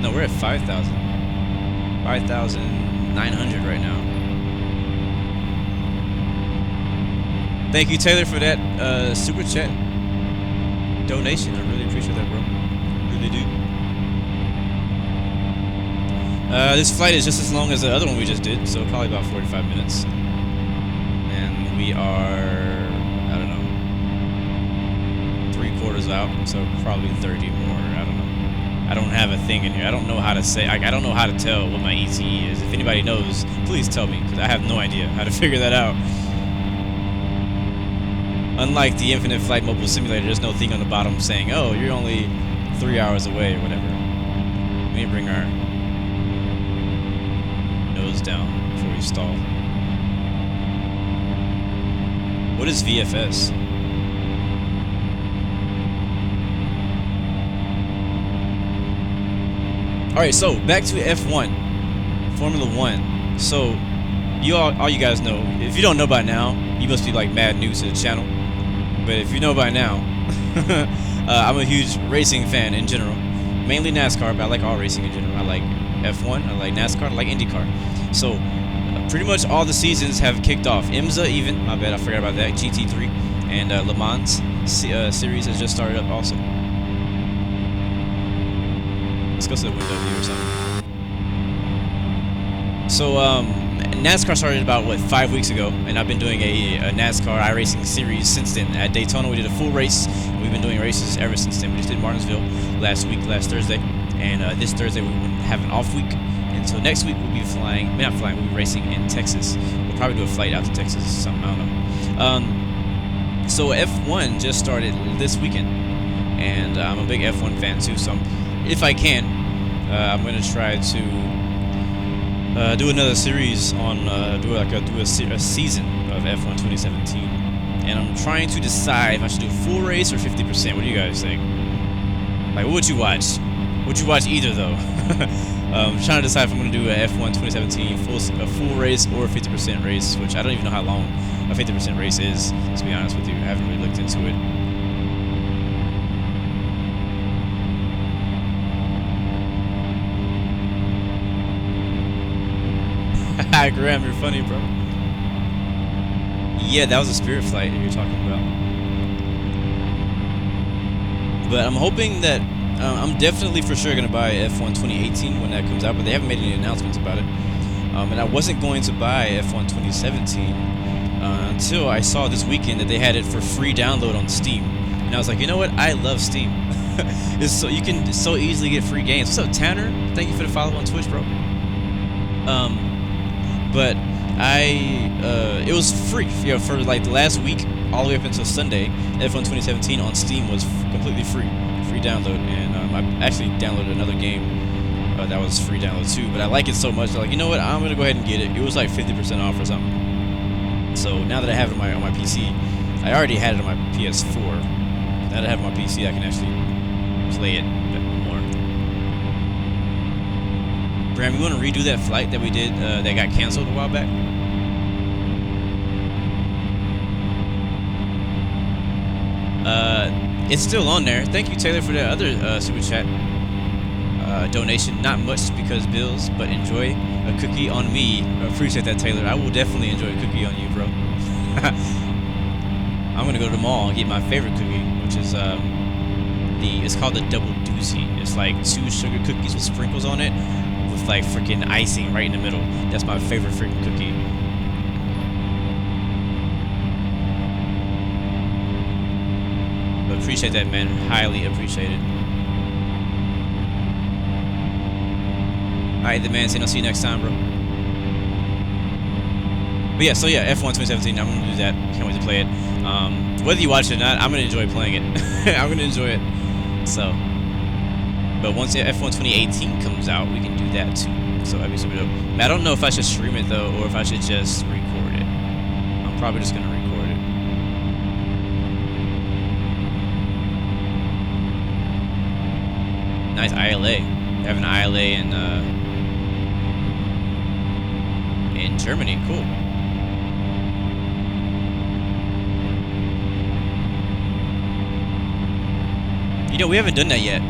No, we're at 5,000. 5,900 right now. Thank you, Taylor, for that super chat donation. I really appreciate that, bro. Really do. This flight is just as long as the other one we just did, so probably about 45 minutes. And we are, I don't know, 3/4 out, so probably 30 more. I don't know. I don't have a thing in here. I don't know how to say. I don't know how to tell what my ETE is. If anybody knows, please tell me, because I have no idea how to figure that out. Unlike the Infinite Flight Mobile Simulator, there's no thing on the bottom saying, "Oh, you're only 3 hours away," or whatever. Let me bring our nose down before we stall. What is VFS? Alright, so back to F1, Formula 1. So, all you guys know, if you don't know by now, you must be like mad new to the channel. But if you know by now, I'm a huge racing fan in general. Mainly NASCAR, but I like all racing in general. I like F1, I like NASCAR, I like IndyCar. So, pretty much all the seasons have kicked off. IMSA even, my bad, I forgot about that, GT3. And Le Mans series has just started up also. Let's go to the window view or something. So, NASCAR started about, 5 weeks ago, and I've been doing a NASCAR iRacing series since then. At Daytona, we did a full race, and we've been doing races ever since then. We just did Martinsville last Thursday, and this Thursday we will have an off week. Until next week, we'll be we'll be racing in Texas. We'll probably do a flight out to Texas or something, I don't know. So F1 just started this weekend, and I'm a big F1 fan too, so if I can, I'm going to try to do another series on, do a season of F1 2017. And I'm trying to decide if I should do a full race or 50%. What do you guys think? Like, what would you watch? Would you watch either, though? I'm trying to decide if I'm going to do a F1 2017 a full race or a 50% race, which I don't even know how long a 50% race is, to be honest with you. I haven't really looked into it. Hi, Graham, you're funny, bro. Yeah, that was a Spirit flight that you're talking about. But I'm hoping that I'm definitely for sure going to buy F1 2018 when that comes out, but they haven't made any announcements about it. And I wasn't going to buy F1 2017 until I saw this weekend that they had it for free download on Steam. And I was like, you know what? I love Steam. You can so easily get free games. What's up, Tanner? Thank you for the follow on Twitch, bro. But it was free, for like the last week, all the way up until Sunday. F1 2017 on Steam was completely free download, and I actually downloaded another game that was free download too. But I like it so much, I'm like, you know what, I'm gonna go ahead and get it. It was like 50% off or something. So now that I have it on my PC, I already had it on my PS4. Now that I have it on my PC, I can actually play it a bit more. Graham, you want to redo that flight that we did that got canceled a while back? It's still on there. Thank you, Taylor, for the other super chat donation. Not much because bills, but enjoy a cookie on me. I appreciate that, Taylor. I will definitely enjoy a cookie on you, bro. I'm gonna go to the mall and get my favorite cookie, which is it's called the Double Doozy. It's like 2 sugar cookies with sprinkles on it, with like freaking icing right in the middle. That's my favorite freaking cookie. But appreciate that, man. Highly appreciate it. Alright, the man saying I'll see you next time, bro. But yeah, so yeah, F1 2017, I'm gonna do that. Can't wait to play it. Whether you watch it or not, I'm gonna enjoy playing it. I'm gonna enjoy it. So, But once F1 2018 comes out, we can do that too. So that'd be super dope. I don't know if I should stream it though, or if I should just record it. I'm probably just gonna record it. Nice ILA. They have an ILA in Germany. Cool. You know, we haven't done that yet.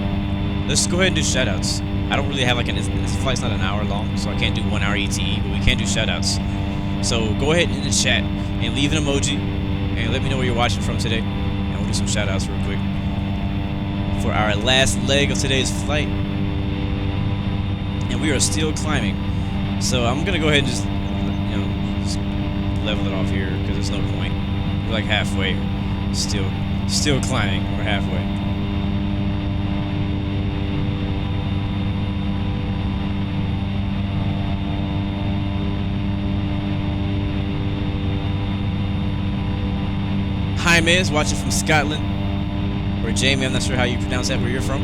Let's go ahead and do shoutouts. I don't really have like this flight's not an hour long, so I can't do 1 hour ETE, but we can do shoutouts. So go ahead in the chat and leave an emoji and let me know where you're watching from today, and we'll do some shoutouts real quick for our last leg of today's flight. And we are still climbing, so I'm gonna go ahead and just, you know, just level it off here because there's no point. We're like halfway. Still climbing. We're halfway. Jaime is watching from Scotland, or Jamie, I'm not sure how you pronounce that, where you're from.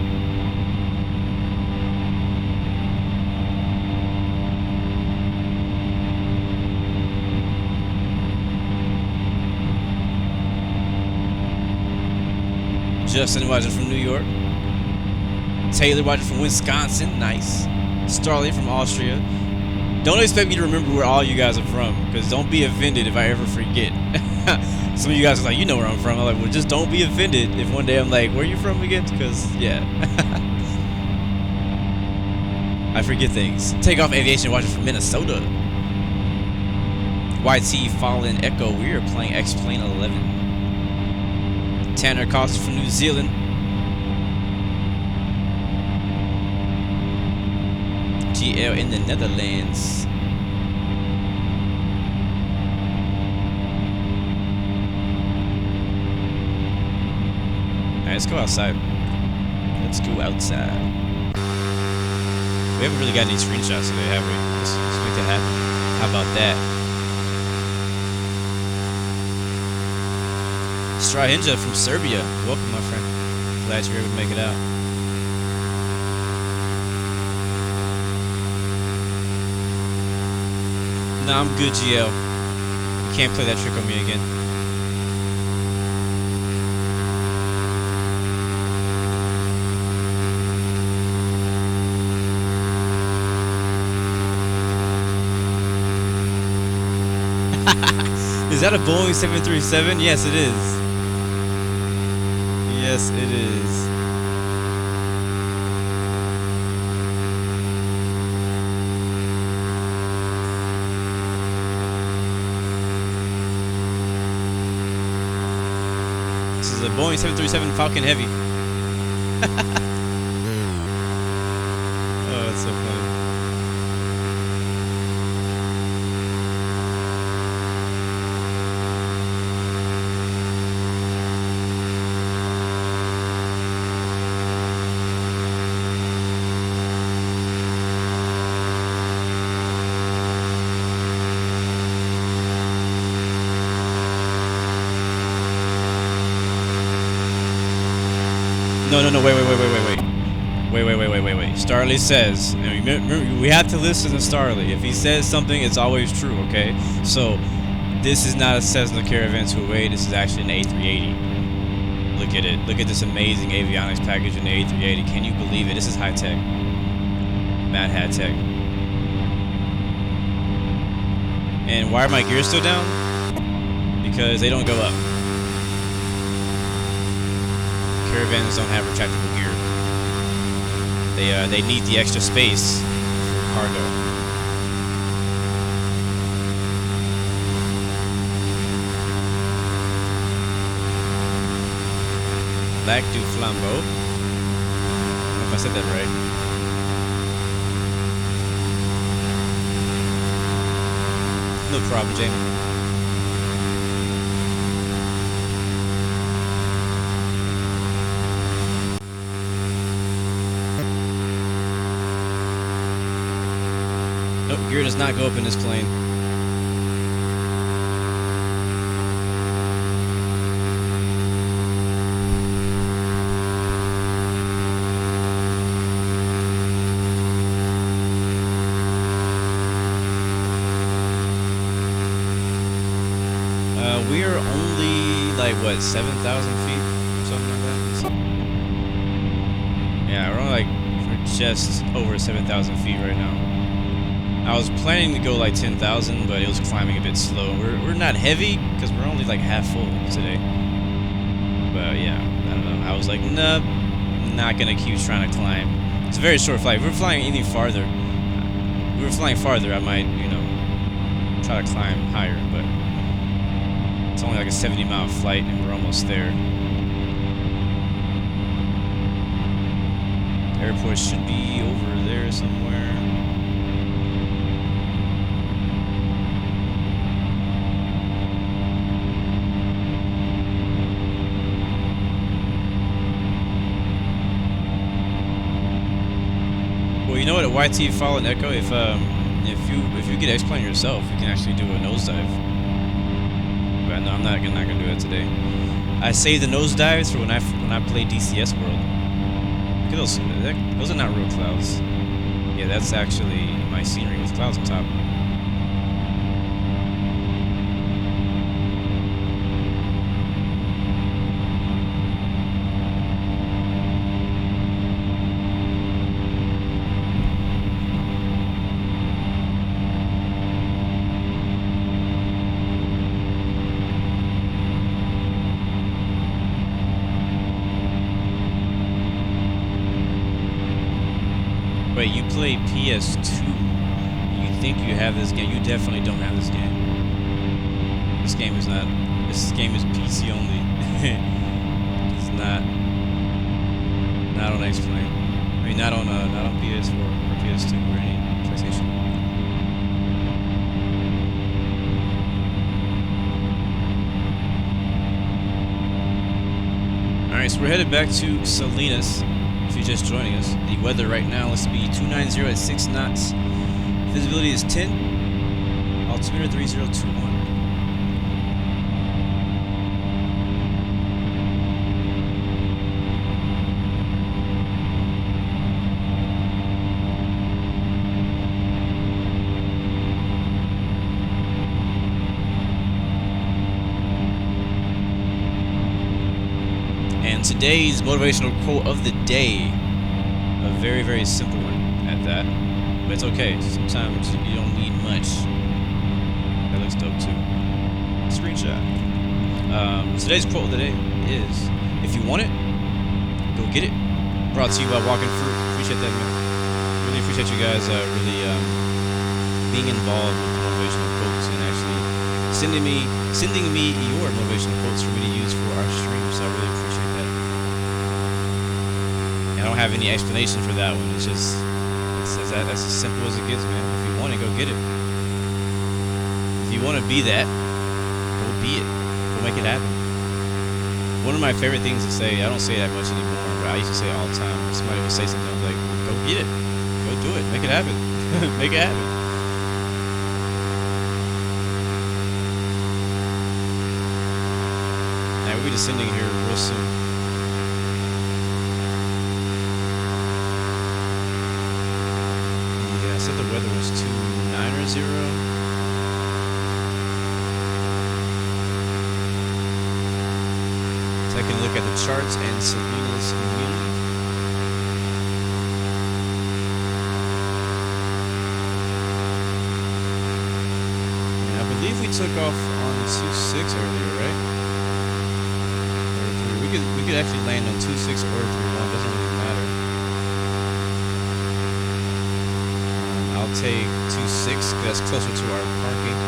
Justin watching from New York. Taylor watching from Wisconsin, nice. Starley from Austria. Don't expect me to remember where all you guys are from, because don't be offended if I ever forget. Some of you guys are like, you know where I'm from. I'm like, well, just don't be offended if one day I'm like, where are you from again? Because, yeah. I forget things. Takeoff Aviation watching from Minnesota. YT Fallen Echo, we are playing X-Plane 11. Tanner Costa from New Zealand. GL in the Netherlands. Alright, let's go outside. Let's go outside. We haven't really got any screenshots today, have we? Let's make that happen. How about that? Strahinja from Serbia. Welcome, my friend. Glad you were able to make it out. Nah, I'm good, GL. You can't play that trick on me again. Is that a Boeing 737? Yes, it is. Yes, it is. This is a Boeing 737 Falcon Heavy. Oh, that's so funny. No, wait. Starley says, and remember, we have to listen to Starley. If he says something, it's always true, okay? So, this is not a Cessna Caravan 208, this is actually an A380. Look at it. Look at this amazing avionics package in the A380. Can you believe it? This is high tech. Mad Hat Tech. And why are my gears still down? Because they don't go up. Caravans don't have retractable gear. They need the extra space for cargo. Lac du Flambeau. I don't know if I said that right. No problem, Jamie. Nope, gear does not go up in this plane. like what, 7,000 feet or something like that. Yeah, we're only like just over 7,000 feet right now. I was planning to go like 10,000, but it was climbing a bit slow. We're not heavy because we're only like half full today. But yeah, I don't know. I was like, nope, not gonna keep trying to climb. It's a very short flight. If we're flying any farther, I might, you know, try to climb higher. But it's only like a 70-mile flight, and we're almost there. The airport should be over there somewhere. Well, you know what? At YT Follow and Echo, if you get X-Plane yourself, you can actually do a nosedive. But no, I'm not gonna do it today. I save the nosedives for when I play DCS World. Look at those are not real clouds. Yeah, that's actually my scenery with clouds on top. Wait, you play PS2? You think you have this game? You definitely don't have this game. This game is not. This game is PC only. It's not on X-Plane. I mean, not on PS4 or PS2 or any PlayStation. All right, so we're headed back to Salinas. If you're just joining us, the weather right now looks to be 290 at 6 knots. Visibility is 10. Altimeter 3021. And today's motivational quote of the day, a very, very simple one at that, but it's okay. Sometimes you don't need much. That looks dope too. Screenshot. Today's quote of the day is, if you want it, go get it. Brought to you by Walking Fruit. Appreciate that, man. Really appreciate you guys really being involved with the motivational quotes and actually sending me your motivational quotes for me to use for our streams. So I really appreciate that. I don't have any explanation for that one. It's just that's as simple as it gets, man. If you want it, go get it. If you want to be that, go be it. Go make it happen. One of my favorite things to say, I don't say that much anymore, but I used to say it all the time. When somebody would say something, I was like, go get it. Go do it. Make it happen. Make it happen. Now, we'll be descending here real soon. I said the weather was 290. Taking a look at the charts and Salinas community. And I believe we took off on 26 earlier, right? Or 3. We could actually land on 26 or 31. Doesn't really matter. I'll take 26 because that's closer to our parking.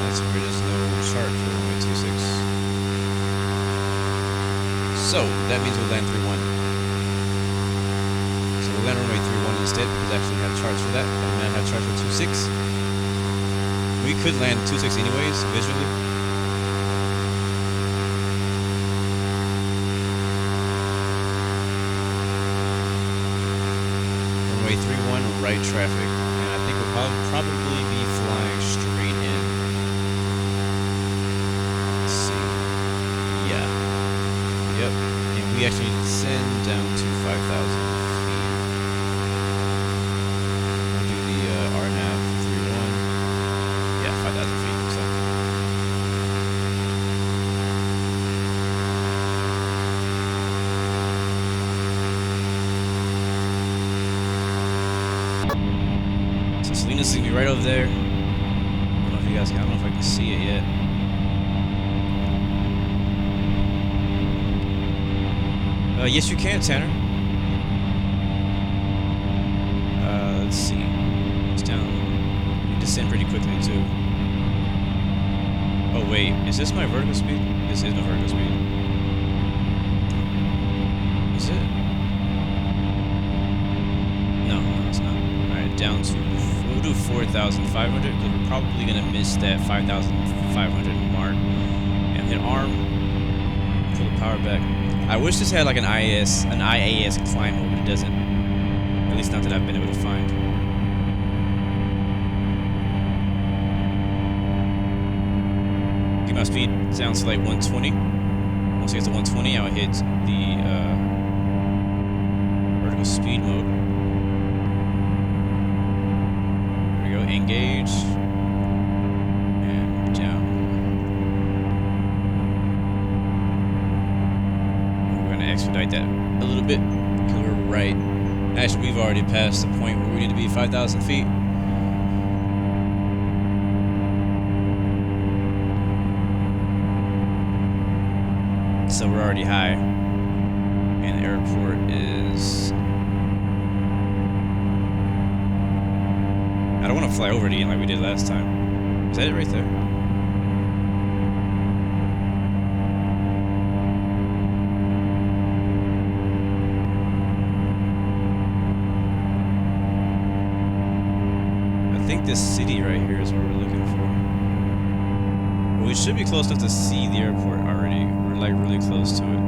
That's where there's no chart for runway 26. So that means we'll land 31. So we'll land runway 31 instead because I actually have charts for that. I may not have charts for 26. We could land 26 anyways, visually. Runway 31, right traffic. And I think we'll probably be flying straight in. Let's see. Yeah. Yep. And we actually descend down to 5,000. is gonna be right over there. I don't know if you guys can, I don't know if I can see it yet. Yes, you can, Tanner. Let's see. It's down. You descend pretty quickly too. Oh wait, is this my vertical speed? This is my vertical speed. Is it? No, it's not. Alright, down to, we'll do 4,500 because we're probably gonna miss that 5,500 mark. And hit arm. Pull the power back. I wish this had like an IAS climb mode, but it doesn't. At least not that I've been able to find. Keep my speed down to like 120. Once it gets to 120, I'll hit the vertical speed mode. There we go, engage. And down. We're gonna expedite that a little bit because we're right. Actually, we've already passed the point where we need to be 5,000 feet. So we're already high. And the airport is... I don't want to fly over it again like we did last time. Is that it right there? I think this city right here is what we're looking for. Well, we should be close enough to see the airport already. We're like really close to it.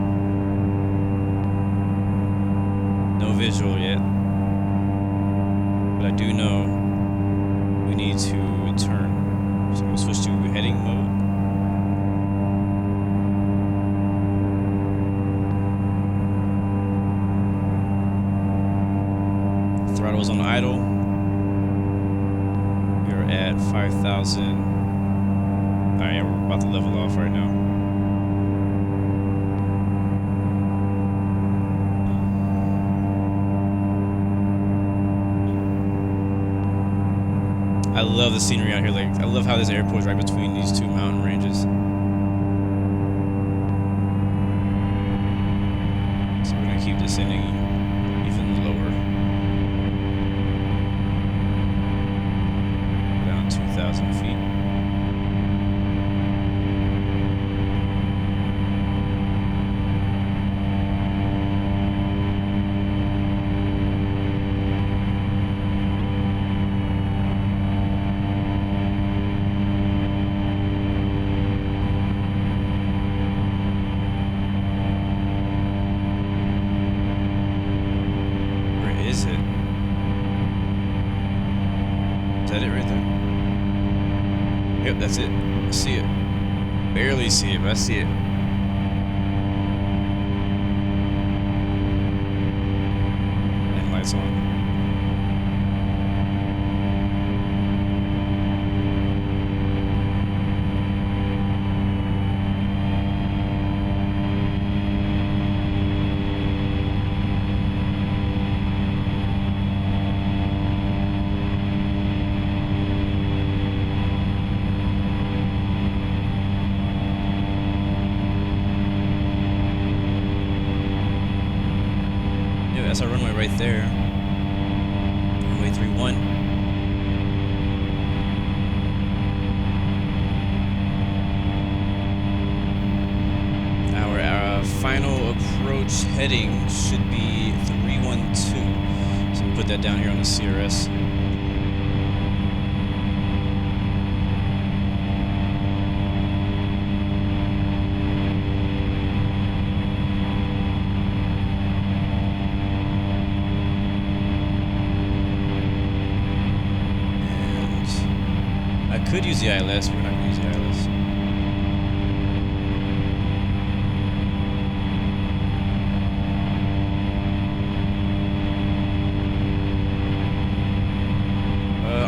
No visual yet. But I do know we need to turn. So we'll switch to heading mode. Throttle is on idle. We're at 5,000. Alright, yeah, we're about to level off right now. I love the scenery out here. Like, I love how this airport is right between these two mountain ranges. So we're gonna keep descending even lower. Around 2,000 feet. Is it? Is that it right there? Yep, that's it. I see it. Barely see it, but I see it. And lights on. That's our runway right there. Runway 31. Our final approach heading should be 312. So we'll put that down here on the CRS. Could use the ILS, but we're not going to use the ILS.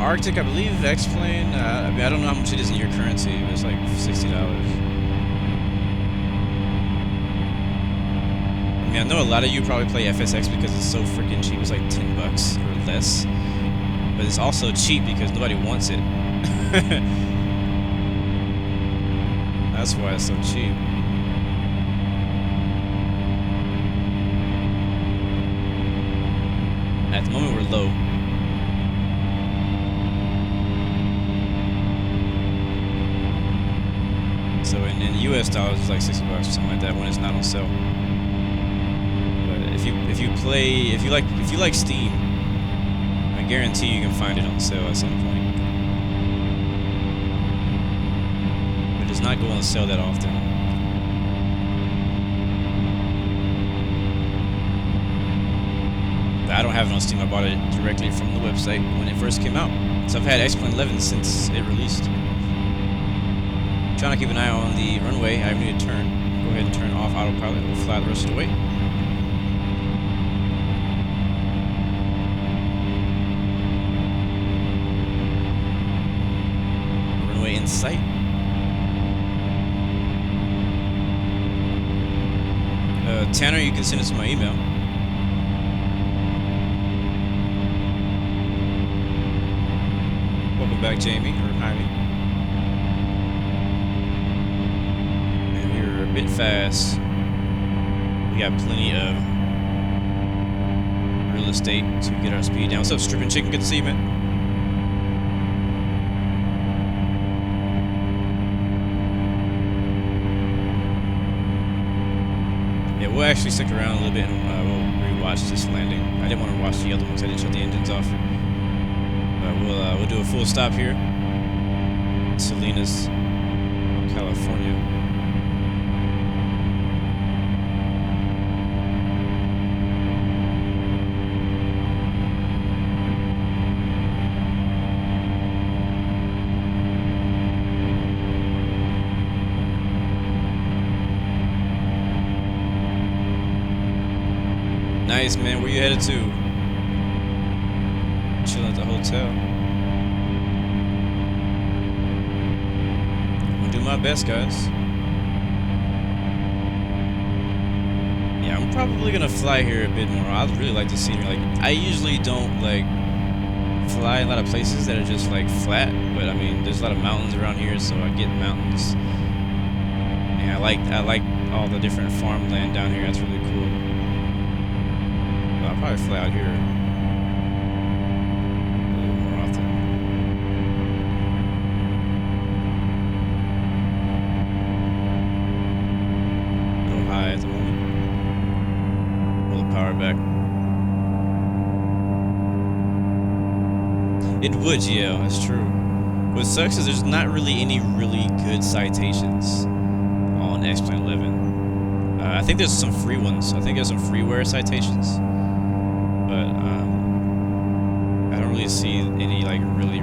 Arctic, I believe, X-Plane, I mean, I don't know how much it is in your currency, but it's like $60. I mean, I know a lot of you probably play FSX because it's so freaking cheap. It's like $10 or less. but it's also cheap because nobody wants it. That's why it's so cheap. At the moment, we're low. So in US dollars, it's like $60 or something like that when it's not on sale. But if you like Steam, I guarantee you can find it on sale at some point. It does not go on sale that often. But I don't have it on Steam. I bought it directly from the website when it first came out. So I've had X-Plane 11 since it released. Trying to keep an eye on the runway. I need to turn. Go ahead and turn off autopilot. We'll fly the rest of the way. Runway in sight. Tanner, you can send it to my email. Welcome back, Jamie, or Jaime. Bit fast. We got plenty of real estate to get our speed down. What's up, Stripping Chicken? Good to see you, man. Yeah, we'll actually stick around a little bit and we'll rewatch this landing. I didn't want to watch the other ones. I didn't shut the engines off. But we'll do a full stop here. Salinas, California. Nice, man. Where you headed to? Chilling at the hotel. I'm gonna do my best, guys. Yeah, I'm probably gonna fly here a bit more. I'd really like to see me. Like, I usually don't like fly a lot of places that are just like flat, but I mean, there's a lot of mountains around here, so I get mountains. And I like all the different farmland down here. That's really cool. I'll probably fly out here a little more often. A little high at the moment. Pull the power back. It would, yeah, that's true. What sucks is there's not really any really good citations on X-Plane 11. I think there's some free ones. I think there's some freeware citations. But I don't really see any like really.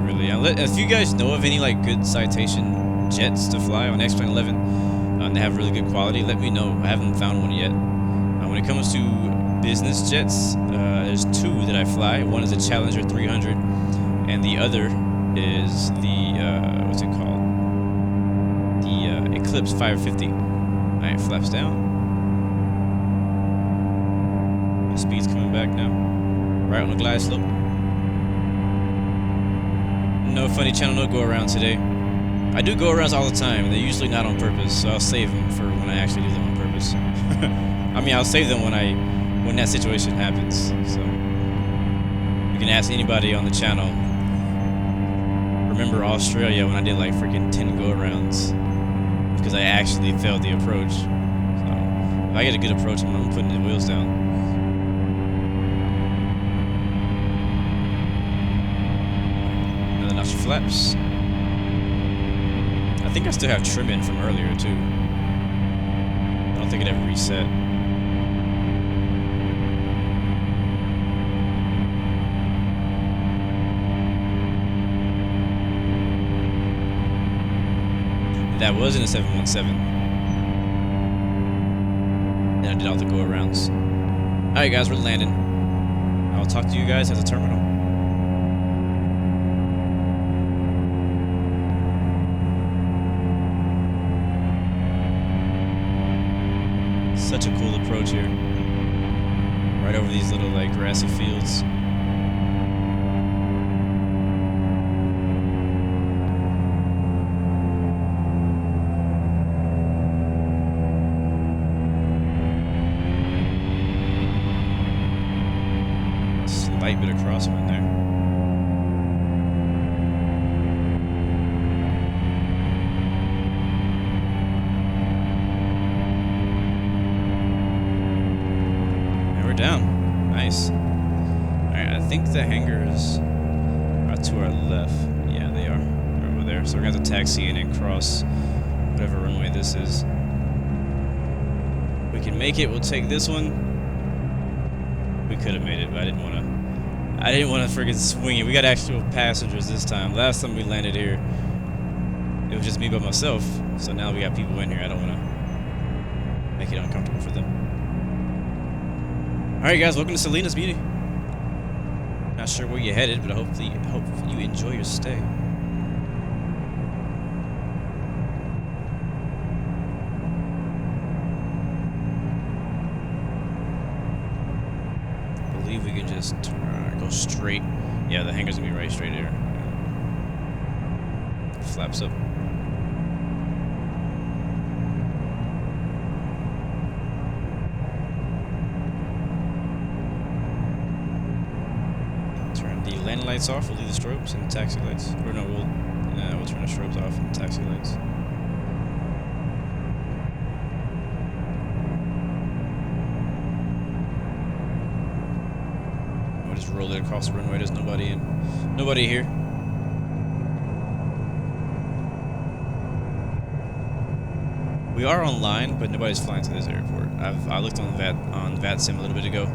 If you guys know of any like good citation jets to fly on X-Plane 11 that have really good quality, let me know. I haven't found one yet. When it comes to business jets, there's two that I fly. One is a Challenger 300, and the other is the what's it called? The Eclipse 550. All right, flaps down. The speed's coming back now. Right on the glide slope. No funny channel, no go around today. I do go arounds all the time. They're usually not on purpose, so I'll save them for when I actually do them on purpose. I mean, I'll save them when that situation happens. So you can ask anybody on the channel. Remember Australia when I did like freaking 10 go arounds because I actually failed the approach. So if I get a good approach, I'm putting the wheels down. Flaps. I think I still have trim in from earlier too. I don't think it ever reset. That was in a 717. And I did all the go arounds. Alright guys, we're landing. I'll talk to you guys at the terminal. Such a cool approach here. Right over these little like grassy fields. crosswind there. And we're down. Nice. Alright, I think the hangars are to our left. Yeah, they are. They're over there. So we're gonna have to taxi in and cross whatever runway this is. If we can make it, we'll take this one. We could have made it, but I didn't want to friggin' swing it. We got actual passengers this time. Last time we landed here, it was just me by myself. So now we got people in here. I don't want to make it uncomfortable for them. Alright guys, welcome to Salinas, beauty. Not sure where you're headed, but I hope you enjoy your stay. We can just go straight. Yeah, the hangar's gonna be right straight here. Flaps up. Turn the landing lights off. We'll leave the strobes and the taxi lights. Or no, we'll turn the strobes off and the taxi lights. Just roll it across the runway. There's nobody here. We are online, but nobody's flying to this airport. I looked on VATSIM a little bit ago,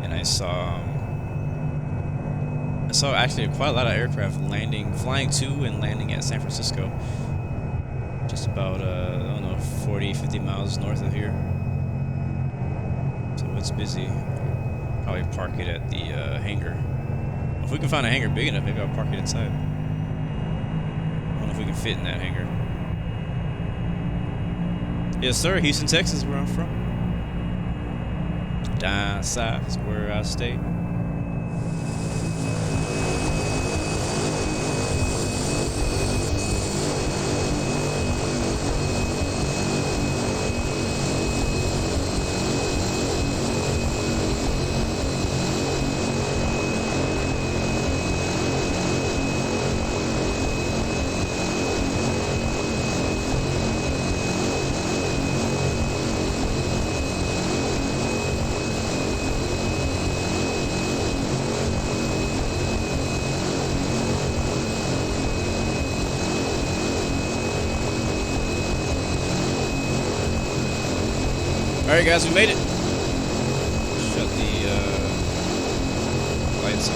and I saw actually quite a lot of aircraft flying to and landing at San Francisco. Just about I don't know, 40, 50 miles north of here. So it's busy. Probably park it at the hangar. If we can find a hangar big enough, maybe I'll park it inside. I don't know if we can fit in that hangar. Yes, sir. Houston, Texas, where I'm from. Down south is where I stay. Alright guys, we made it. Shut the lights on.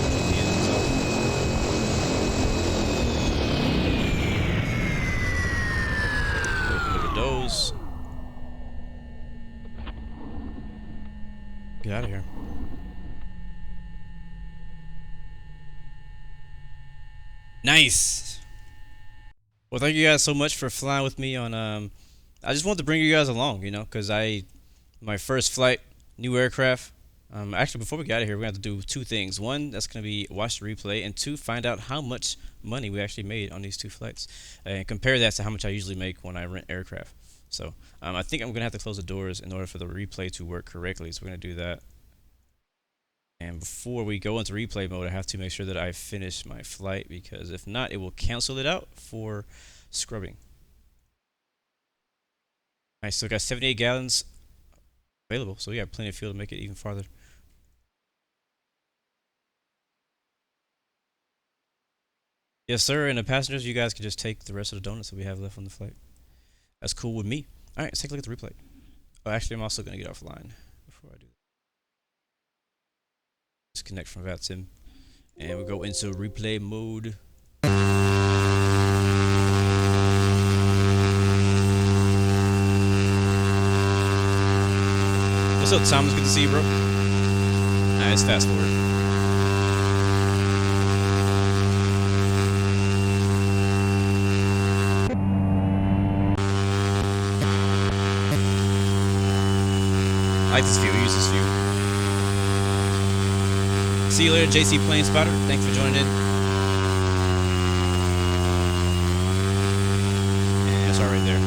Shut the engines off. Open the windows. Get out of here. Nice. Well, thank you guys so much for flying with me on, I just wanted to bring you guys along, you know, because my first flight, new aircraft. Actually, before we get out of here, we're going to have to do two things. One, that's going to be watch the replay, and two, find out how much money we actually made on these two flights, and compare that to how much I usually make when I rent aircraft. So, I think I'm going to have to close the doors in order for the replay to work correctly, so we're going to do that. And before we go into replay mode, I have to make sure that I finish my flight, because if not, it will cancel it out for scrubbing. I still got 78 gallons available, so we got plenty of fuel to make it even farther. Yes, sir. And the passengers, you guys can just take the rest of the donuts that we have left on the flight. That's cool with me. All right, let's take a look at the replay. Oh, actually, I'm also going to get offline before I do that. Disconnect from VATSIM, and we'll go into replay mode. What's up, Thomas? Good to see you, bro. Nice, fast forward. I like this view. We use this view. See you later, JC Plane Spotter. Thanks for joining in. And that's all right there.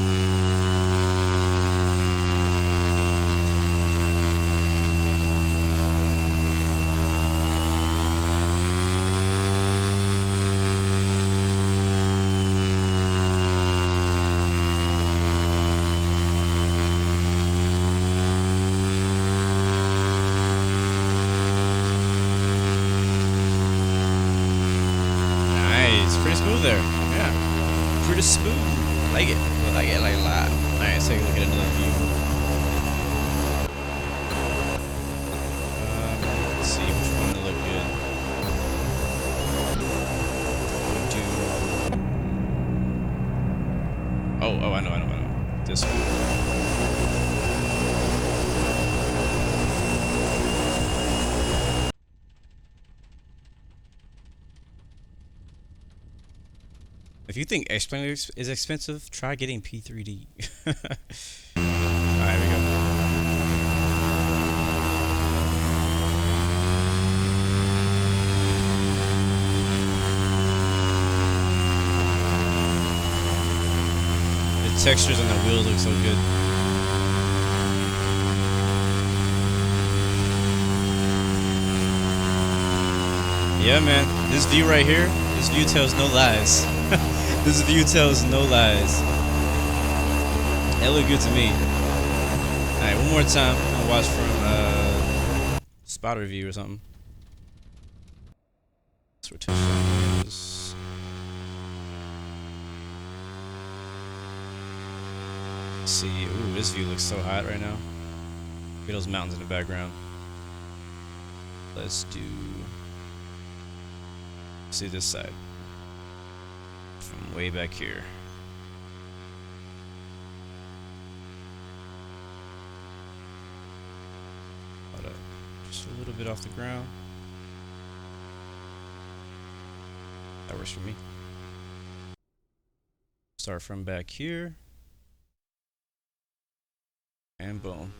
Nice. Pretty smooth there. Yeah. Pretty smooth. Like it. Like it. Like a lot. Alright, let's take a look at another view. Let's see which one will look good. Oh, I know. This one. If you think X-Plane is expensive, try getting P3D. Alright, here we go. The textures on the wheels look so good. Yeah, man. This view right here, this view tells no lies. This view tells no lies. That looked good to me. Alright, one more time. I'm gonna watch from spotter view or something. Let's rotate this. Let's see. Ooh, this view looks so hot right now. Look at those mountains in the background. Let's see this side. From way back here. Hold up. Just a little bit off the ground. That works for me. Start from back here. And boom.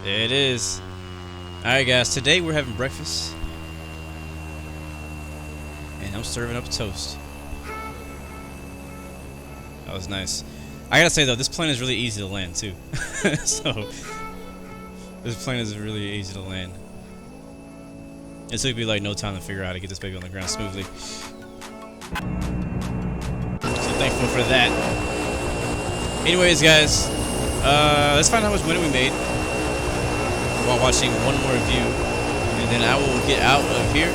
There it is. Alright guys, today we're having breakfast. And I'm serving up toast. That was nice. I gotta say though, this plane is really easy to land too. So, this plane is really easy to land. It took me like no time to figure out how to get this baby on the ground smoothly. So thankful for that. Anyways guys, let's find out how much money we made while watching one more view, and then I will get out of here.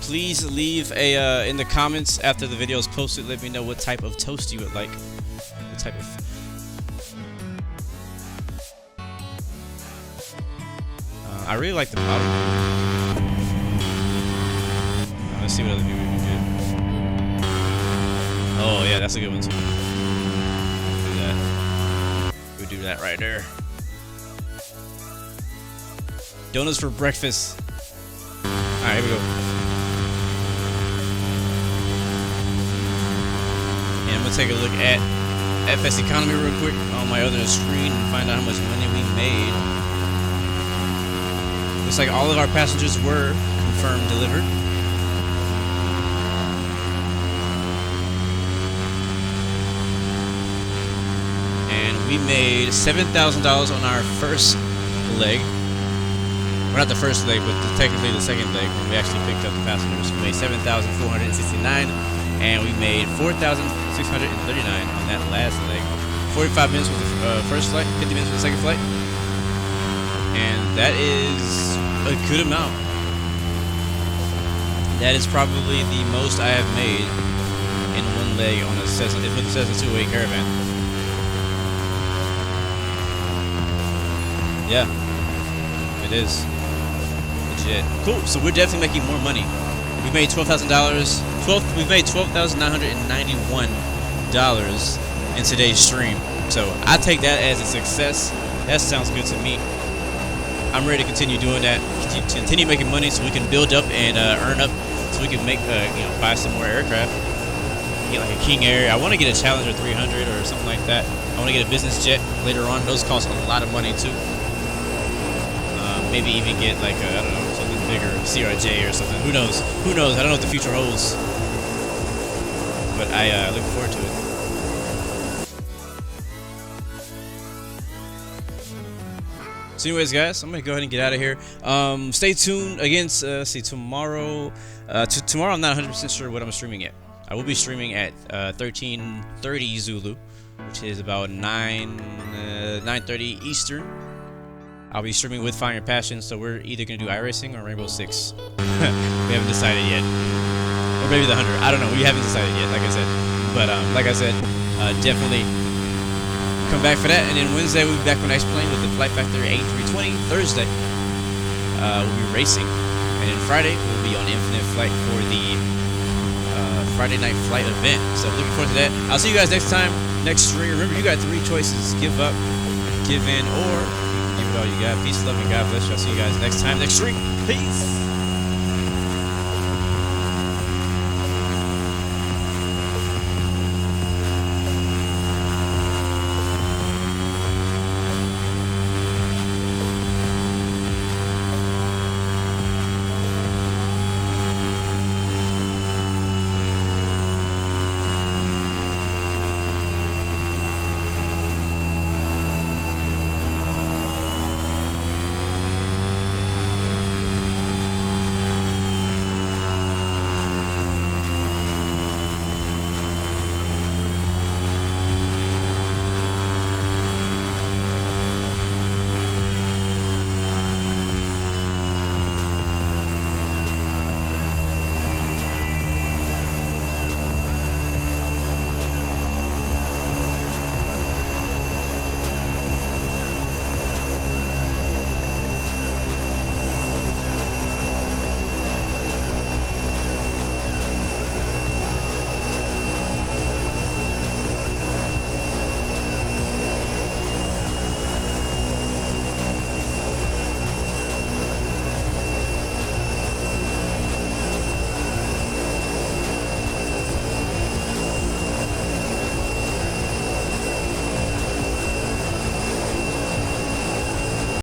Please leave a in the comments after the video is posted. Let me know what type of toast you would like. What type of. I really like the bottom. Let's see what other view we can get. Oh yeah, that's a good one too. Do that right there. Donuts for breakfast. Alright, here we go. And I'm gonna take a look at FSEconomy real quick on my other screen and find out how much money we made. Looks like all of our passengers were confirmed delivered. We made $7,000 on our first leg. Well, not the first leg, but technically the second leg when we actually picked up the passengers. We made $7,469, and we made $4,639 on that last leg. 45 minutes with the first flight, 50 minutes with the second flight, and that is a good amount. That is probably the most I have made in one leg on a Cessna, with the Cessna 208 Caravan. Yeah, it is legit. Cool. So we're definitely making more money. We made $12,000. We made $12,991 in today's stream. So I take that as a success. That sounds good to me. I'm ready to continue doing that. Continue making money so we can build up and earn up, so we can make buy some more aircraft. Get like a King Air. I want to get a Challenger 300 or something like that. I want to get a business jet later on. Those cost a lot of money too. maybe even get like a, I don't know, something bigger, CRJ or something. Who knows? Who knows? I don't know what the future holds. But I look forward to it. So anyways, guys, I'm gonna go ahead and get out of here. Stay tuned again. See tomorrow. Tomorrow, I'm not 100% sure what I'm streaming at. I will be streaming at 13:30 Zulu, which is about 9:30 Eastern. I'll be streaming with Fire and Passion, so we're either gonna do iRacing or Rainbow Six. We haven't decided yet, or maybe the 100. I don't know. We haven't decided yet, like I said. But like I said, definitely come back for that. And then Wednesday we'll be back on Ice Plane with the Flight Factor A320. Thursday we'll be racing, and then Friday we'll be on Infinite Flight for the Friday Night Flight event. So looking forward to that. I'll see you guys next time, next stream. Remember, you got 3 choices: give up, give in, or give it all you got. Peace, love, and God bless you. I'll see you guys next time, next stream. Peace.